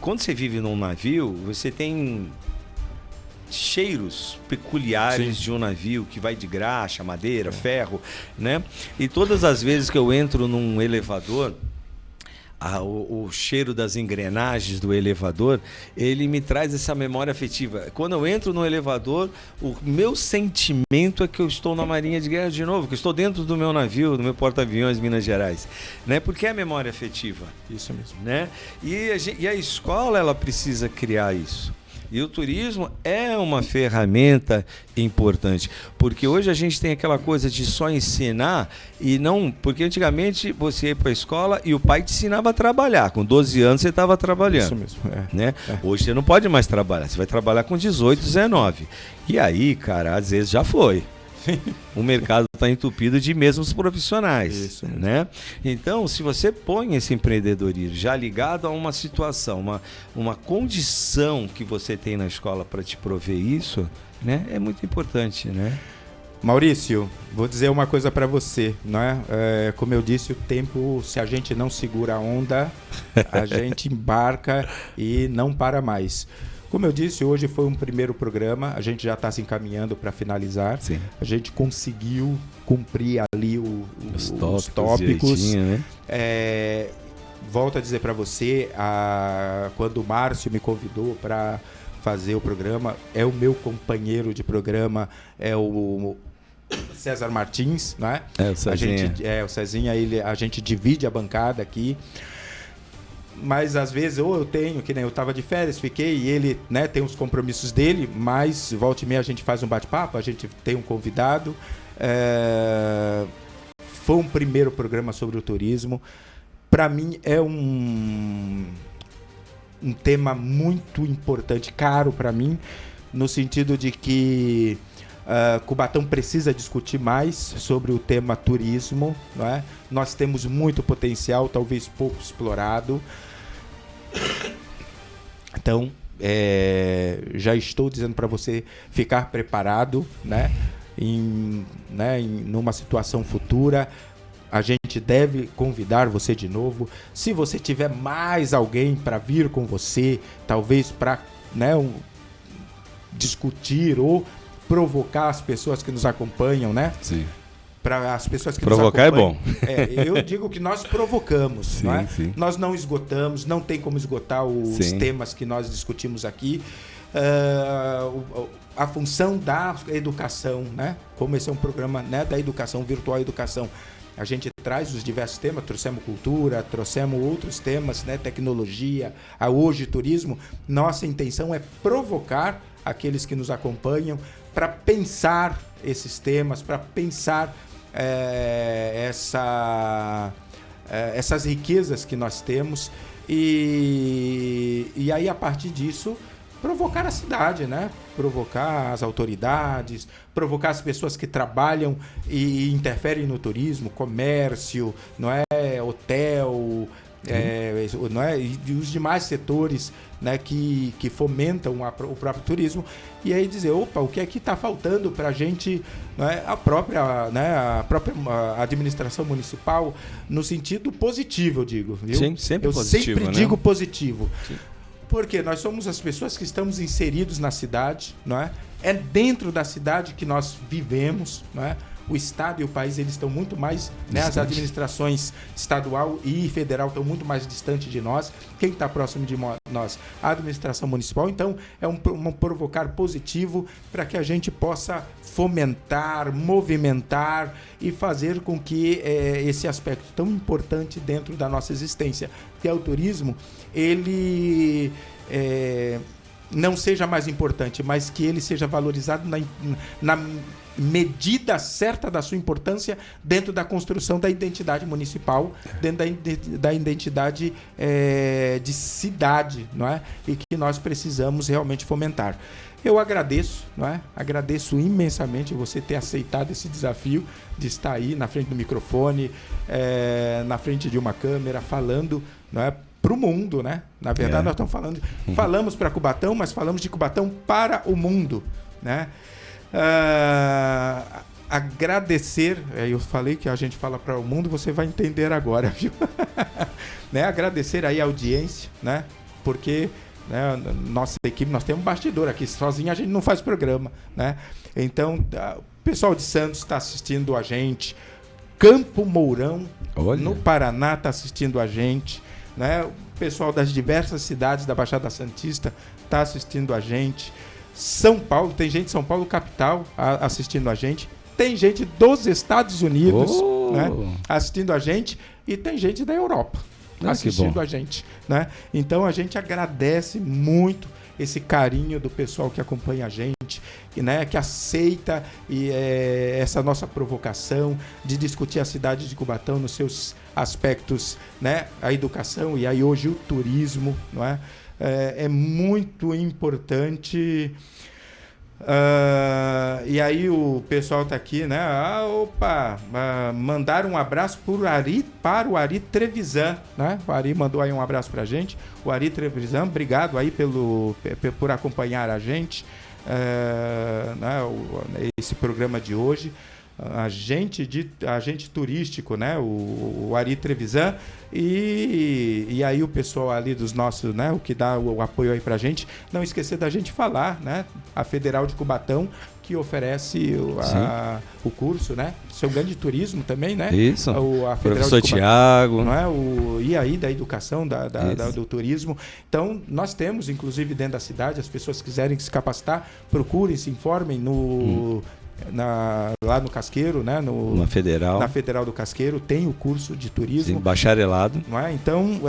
quando você vive num navio, você tem cheiros peculiares. Sim. De um navio que vai de graxa, madeira, ferro, né? E todas as vezes que eu entro num elevador, o cheiro das engrenagens do elevador, ele me traz essa memória afetiva. Quando eu entro no elevador, o meu sentimento é que eu estou na Marinha de Guerra de novo, que eu estou dentro do meu navio, do meu porta-aviões Minas Gerais, né? Porque é a memória afetiva. Isso mesmo. Né? E a escola, ela precisa criar isso. E o turismo é uma ferramenta importante, porque hoje a gente tem aquela coisa de só ensinar e não... Porque antigamente você ia para a escola e o pai te ensinava a trabalhar. Com 12 anos você estava trabalhando. Isso mesmo. Né? Hoje você não pode mais trabalhar, você vai trabalhar com 18, 19. E aí, cara, às vezes já foi. O mercado está entupido de mesmos profissionais. Isso, né? Então, se você põe esse empreendedorismo já ligado a uma situação, uma condição que você tem na escola para te prover isso, né? É muito importante, né? Maurício, vou dizer uma coisa para você, né? Como eu disse, o tempo, se a gente não segura a onda, a gente embarca e não para mais. Como eu disse, hoje foi um primeiro programa, a gente já está se encaminhando para finalizar. Sim. A gente conseguiu cumprir ali os tópicos. Né? Volto a dizer para você, quando o Márcio me convidou para fazer o programa, é o meu companheiro de programa, é o César Martins, né? O Cezinha. O Cezinha, a gente divide a bancada aqui. Mas às vezes, ou eu tenho, que nem eu estava de férias, fiquei, e ele, né, tem os compromissos dele, mas volta e meia a gente faz um bate-papo, a gente tem um convidado. Foi um primeiro programa sobre o turismo. Para mim é um tema muito importante, caro para mim, no sentido de que Cubatão precisa discutir mais sobre o tema turismo, não é? Nós temos muito potencial, talvez pouco explorado. Então, já estou dizendo para você ficar preparado, né? Numa situação futura, a gente deve convidar você de novo. Se você tiver mais alguém para vir com você, talvez para, né, discutir ou provocar as pessoas que nos acompanham, né? Sim. Para as pessoas que provocar nos acompanham. É bom. Eu digo que nós provocamos, sim, não é? Sim. Nós não esgotamos, não tem como esgotar os temas que nós discutimos aqui. A função da educação, né? Como esse é um programa, né, da educação, virtual educação, a gente traz os diversos temas, trouxemos cultura, trouxemos outros temas, né, tecnologia, hoje turismo. Nossa intenção é provocar aqueles que nos acompanham para pensar esses temas, para pensar essas riquezas que nós temos e aí, a partir disso, provocar a cidade, né? Provocar as autoridades, provocar as pessoas que trabalham e interferem no turismo, comércio, não é? Hotel, não é? E os demais setores, né, que fomentam o próprio turismo, e aí dizer, opa, o que é que está faltando para a gente, né, a própria administração municipal, no sentido positivo, eu digo. Viu? Sim, sempre positivo. Eu sempre digo positivo. Sim. Porque nós somos as pessoas que estamos inseridos na cidade, não é? É dentro da cidade que nós vivemos, não é? o Estado e o país eles estão muito mais, né, as administrações estadual e federal estão muito mais distantes de nós. Quem está próximo de nós? A administração municipal. Então, é um provocar positivo para que a gente possa fomentar, movimentar e fazer com que esse aspecto tão importante dentro da nossa existência, que é o turismo, ele não seja mais importante, mas que ele seja valorizado na medida certa da sua importância dentro da construção da identidade municipal, dentro da identidade de cidade, não é? E que nós precisamos realmente fomentar. Eu agradeço, não é? Agradeço imensamente você ter aceitado esse desafio de estar aí na frente do microfone, na frente de uma câmera, falando, não é? Para o mundo, né? Na verdade, nós estamos falamos para Cubatão, mas falamos de Cubatão para o mundo, né? Agradecer, eu falei que a gente fala para o mundo, você vai entender agora, viu? Né? Agradecer aí a audiência, né? Porque, né, nossa equipe, nós temos um bastidor aqui, sozinho a gente não faz programa, né? Então, o pessoal de Santos está assistindo a gente, Campo Mourão, no Paraná, está assistindo a gente, né? O pessoal das diversas cidades da Baixada Santista está assistindo a gente. São Paulo, tem gente de São Paulo, capital, assistindo a gente. Tem gente dos Estados Unidos, né, assistindo a gente. E tem gente da Europa assistindo a gente, né? Então a gente agradece muito esse carinho do pessoal que acompanha a gente, né, que aceita essa nossa provocação de discutir a cidade de Cubatão nos seus aspectos, né, a educação e aí hoje o turismo, não é? É muito importante. E aí o pessoal está aqui, né? Mandaram um abraço para o Ari Trevisan, né? O Ari mandou aí um abraço para a gente. O Ari Trevisan, obrigado aí por acompanhar a gente, né? Esse programa de hoje. Agente turístico, né? O Ari Trevisan e aí o pessoal ali dos nossos, né? O que dá o apoio aí pra gente. Não esquecer da gente falar, né? A Federal de Cubatão, que oferece o curso, né? Seu grande turismo também, né? Isso. A Professor Tiago. Não é? E aí da educação, do turismo. Então, nós temos, inclusive, dentro da cidade, as pessoas que quiserem se capacitar, procurem, se informem lá no Casqueiro, né? Na Federal do Casqueiro tem o curso de turismo. Sim, bacharelado. Não é? Então,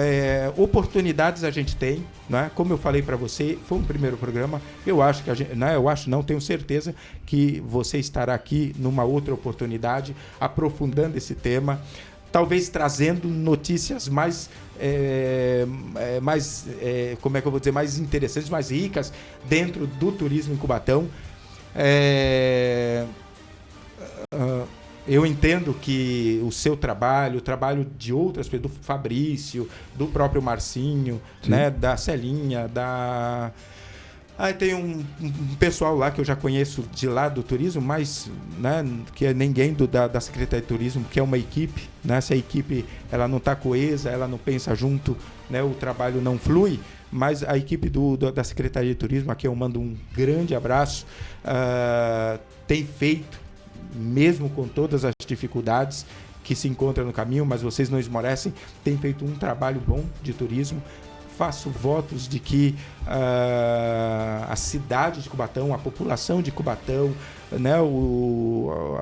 oportunidades a gente tem, não é? Como eu falei para você, foi um primeiro programa. Eu acho que tenho certeza que você estará aqui numa outra oportunidade, aprofundando esse tema, talvez trazendo notícias mais como é que eu vou dizer, mais interessantes, mais ricas dentro do turismo em Cubatão. Eu entendo que o seu trabalho, o trabalho de outras pessoas, do Fabrício, do próprio Marcinho, né, da Celinha, tem um pessoal lá que eu já conheço de lá do turismo, mas, né, que é ninguém da Secretaria de Turismo, que é uma equipe, né? Se a equipe ela não está coesa, ela não pensa junto, né, o trabalho não flui. Mas a equipe da Secretaria de Turismo, aqui eu mando um grande abraço, tem feito, mesmo com todas as dificuldades que se encontram no caminho, mas vocês não esmorecem, tem feito um trabalho bom de turismo. Faço votos de que a cidade de Cubatão, a população de Cubatão, né,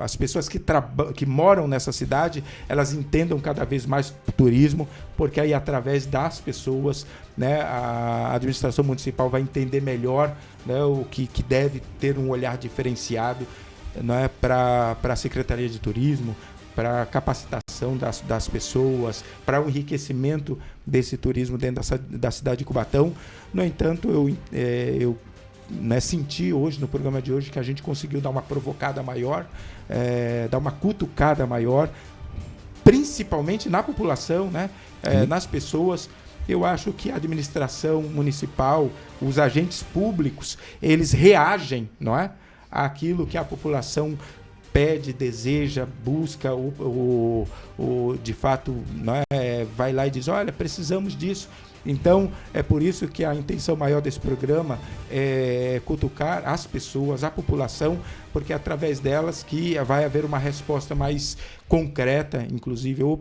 as pessoas que moram nessa cidade, elas entendam cada vez mais o turismo, porque aí através das pessoas, né, a administração municipal vai entender melhor, né, o que deve ter um olhar diferenciado, né, para a Secretaria de Turismo, para a capacitação das pessoas, para o enriquecimento desse turismo dentro da cidade de Cubatão. No entanto, eu senti hoje, no programa de hoje, que a gente conseguiu dar uma provocada maior, dar uma cutucada maior, principalmente na população, né? Nas pessoas. Eu acho que a administração municipal, os agentes públicos, eles reagem, não é, àquilo que a população pede, deseja, busca, de fato, não é, vai lá e diz, olha, precisamos disso. Então, é por isso que a intenção maior desse programa é cutucar as pessoas, a população, porque é através delas que vai haver uma resposta mais concreta, inclusive, o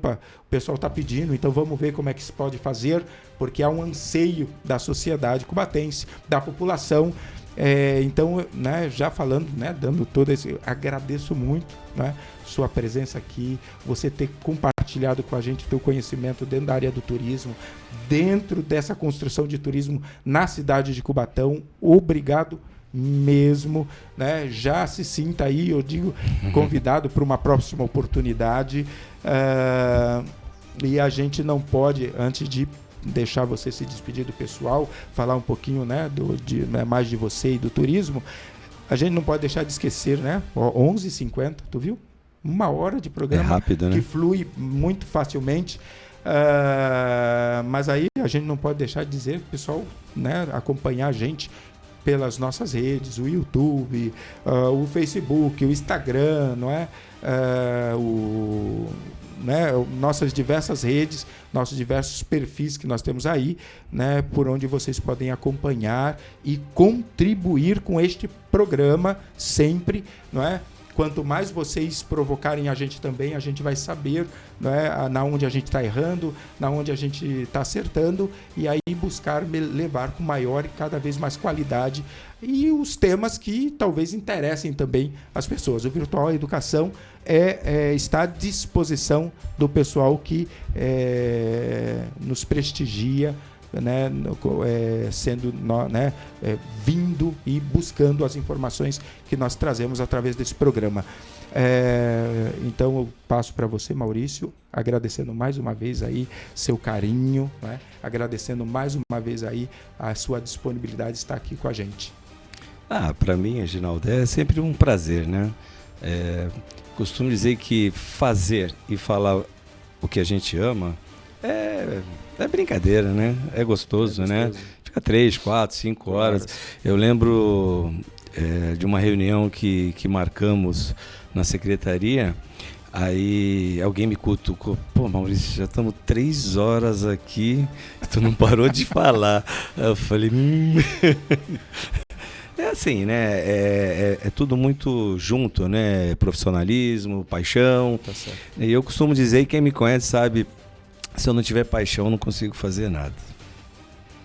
pessoal está pedindo, então vamos ver como é que se pode fazer, porque há um anseio da sociedade cubatense, da população. Então, né, já falando, né, dando todo esse... Agradeço muito, né, sua presença aqui, você ter compartilhado com a gente teu conhecimento dentro da área do turismo, dentro dessa construção de turismo na cidade de Cubatão. Obrigado mesmo, né? Já se sinta aí, eu digo, convidado para uma próxima oportunidade. E a gente não pode, antes de deixar você se despedir do pessoal, falar um pouquinho, né, mais de você e do turismo, a gente não pode deixar de esquecer, né? 11h50, tu viu? 1 hora de programa, rápido, né? Que flui muito facilmente. Mas aí a gente não pode deixar de dizer, pessoal, né, acompanhar a gente pelas nossas redes, o YouTube, o Facebook, o Instagram, não é? Nossas diversas redes, nossos diversos perfis que nós temos aí, né, por onde vocês podem acompanhar e contribuir com este programa sempre, não é? Quanto mais vocês provocarem a gente também, a gente vai saber, né, na onde a gente está errando, na onde a gente está acertando, e aí buscar levar com maior e cada vez mais qualidade e os temas que talvez interessem também as pessoas. O Virtual Educação está à disposição do pessoal que nos prestigia, né, vindo e buscando as informações que nós trazemos através desse programa. Então eu passo para você, Maurício, agradecendo mais uma vez aí seu carinho, né, agradecendo mais uma vez aí a sua disponibilidade de estar aqui com a gente. Para mim, Reginaldo, é sempre um prazer, né? Costumo dizer que fazer e falar o que a gente ama é brincadeira, né? É gostoso, né? Fica 3, 4, 5 horas. Eu lembro de uma reunião que marcamos na secretaria. Aí alguém me cutucou: pô, Maurício, já estamos 3 horas aqui, tu não parou de falar. Eu falei... É assim, né? É tudo muito junto, né? Profissionalismo, paixão. Tá certo. E eu costumo dizer, e quem me conhece sabe, se eu não tiver paixão, eu não consigo fazer nada.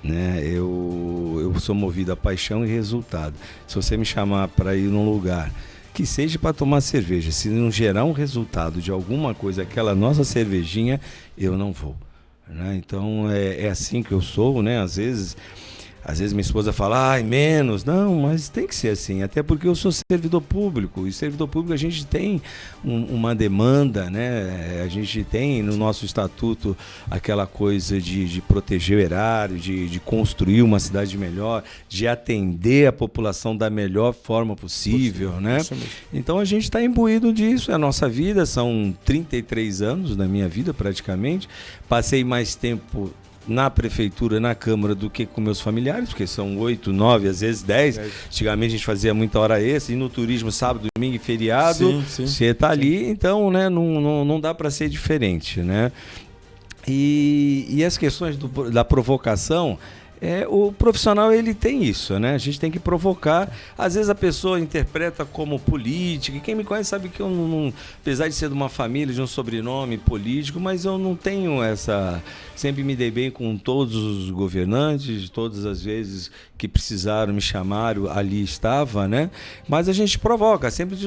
Né? Eu sou movido a paixão e resultado. Se você me chamar para ir num lugar que seja para tomar cerveja, se não gerar um resultado de alguma coisa, aquela nossa cervejinha, eu não vou. Né? Então é assim que eu sou, né? Às vezes minha esposa fala, menos. Não, mas tem que ser assim, até porque eu sou servidor público, e servidor público a gente tem uma demanda, né? A gente tem no nosso estatuto aquela coisa de proteger o erário, de construir uma cidade melhor, de atender a população da melhor forma possível, né? Então a gente está imbuído disso, é a nossa vida, são 33 anos da minha vida praticamente, passei mais tempo na prefeitura, na Câmara, do que com meus familiares, porque são 8, 9, às vezes 10. Antigamente a gente fazia muita hora extra, e no turismo, sábado, domingo e feriado, você está ali, então, né, não dá para ser diferente, né? E as questões da provocação, o profissional ele tem isso, né? A gente tem que provocar. Às vezes a pessoa interpreta como política, e quem me conhece sabe que eu não, apesar de ser de uma família, de um sobrenome político, mas eu não tenho essa... Sempre me dei bem com todos os governantes, todas as vezes que precisaram, me chamaram, ali estava, né? Mas a gente provoca, sempre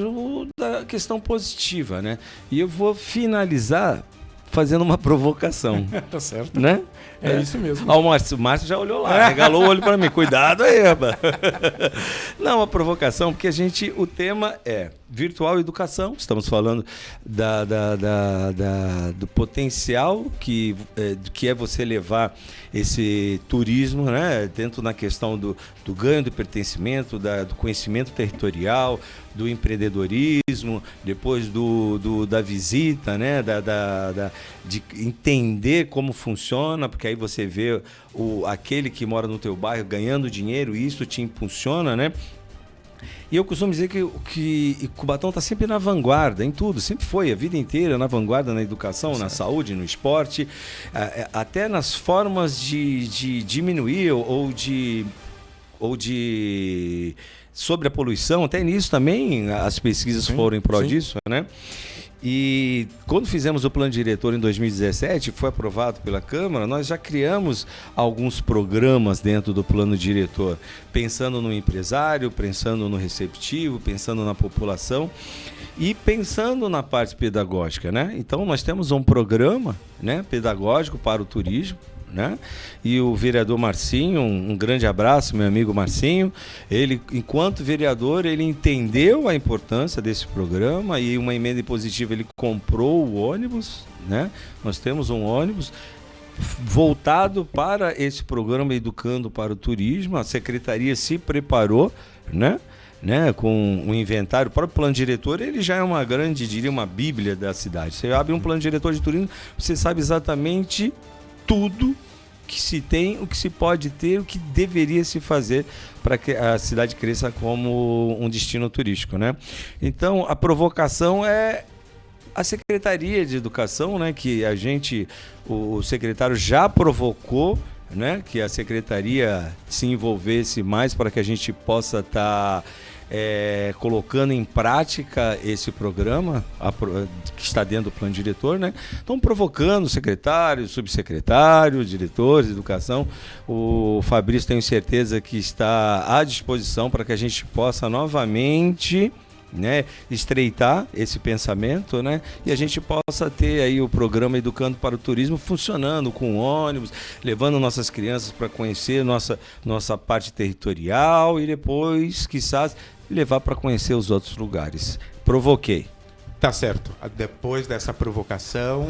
da questão positiva, né? E eu vou finalizar fazendo uma provocação. Tá certo. Né? É isso mesmo. O Márcio já olhou lá, regalou o olho para mim. Cuidado aí, rapaz. Não, uma provocação, porque o tema é virtual educação. Estamos falando do potencial que é você levar esse turismo, né, dentro na questão do ganho do pertencimento, do conhecimento territorial, do empreendedorismo, depois da visita, né, de entender como funciona, porque aí você vê aquele que mora no teu bairro ganhando dinheiro, e isso te impulsiona, né? E eu costumo dizer que Cubatão está sempre na vanguarda, em tudo, sempre foi, a vida inteira na vanguarda na educação, na saúde, no esporte, até nas formas de diminuir ou de sobre a poluição, até nisso também as pesquisas foram em prol disso, né? E quando fizemos o plano diretor em 2017, foi aprovado pela Câmara, nós já criamos alguns programas dentro do plano diretor, pensando no empresário, pensando no receptivo, pensando na população e pensando na parte pedagógica, né? Então nós temos um programa, né, pedagógico para o turismo, né? E o vereador Marcinho, um grande abraço, meu amigo Marcinho, ele, enquanto vereador, ele entendeu a importância desse programa e uma emenda impositiva, ele comprou o ônibus, né? Nós temos um ônibus voltado para esse programa Educando para o Turismo, a secretaria se preparou, né? Com o inventário, o próprio plano diretor, ele já é uma grande, diria, uma bíblia da cidade. Você abre um plano diretor de turismo, você sabe exatamente tudo que se tem, o que se pode ter, o que deveria se fazer para que a cidade cresça como um destino turístico, né? Então, a provocação é a Secretaria de Educação, né? Que o secretário já provocou, né? Que a Secretaria se envolvesse mais para que a gente possa estar colocando em prática esse programa que está dentro do plano diretor, né? Então, provocando secretários, subsecretários, diretores de educação. O Fabrício, tenho certeza que está à disposição para que a gente possa novamente, né, estreitar esse pensamento, né, e a gente possa ter aí o programa Educando para o Turismo funcionando com ônibus, levando nossas crianças para conhecer nossa parte territorial e depois, quizás, levar para conhecer os outros lugares. Provoquei. Tá certo. Depois dessa provocação,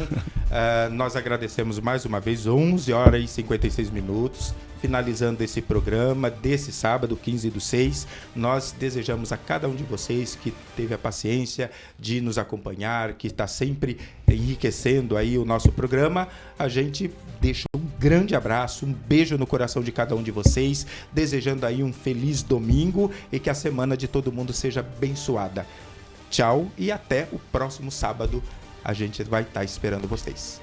nós agradecemos mais uma vez, 11h56, finalizando esse programa desse sábado, 15/6. Nós desejamos a cada um de vocês que teve a paciência de nos acompanhar, que está sempre enriquecendo aí o nosso programa. A gente deixa um grande abraço, um beijo no coração de cada um de vocês, desejando aí um feliz domingo e que a semana de todo mundo seja abençoada. Tchau e até o próximo sábado. A gente vai estar esperando vocês.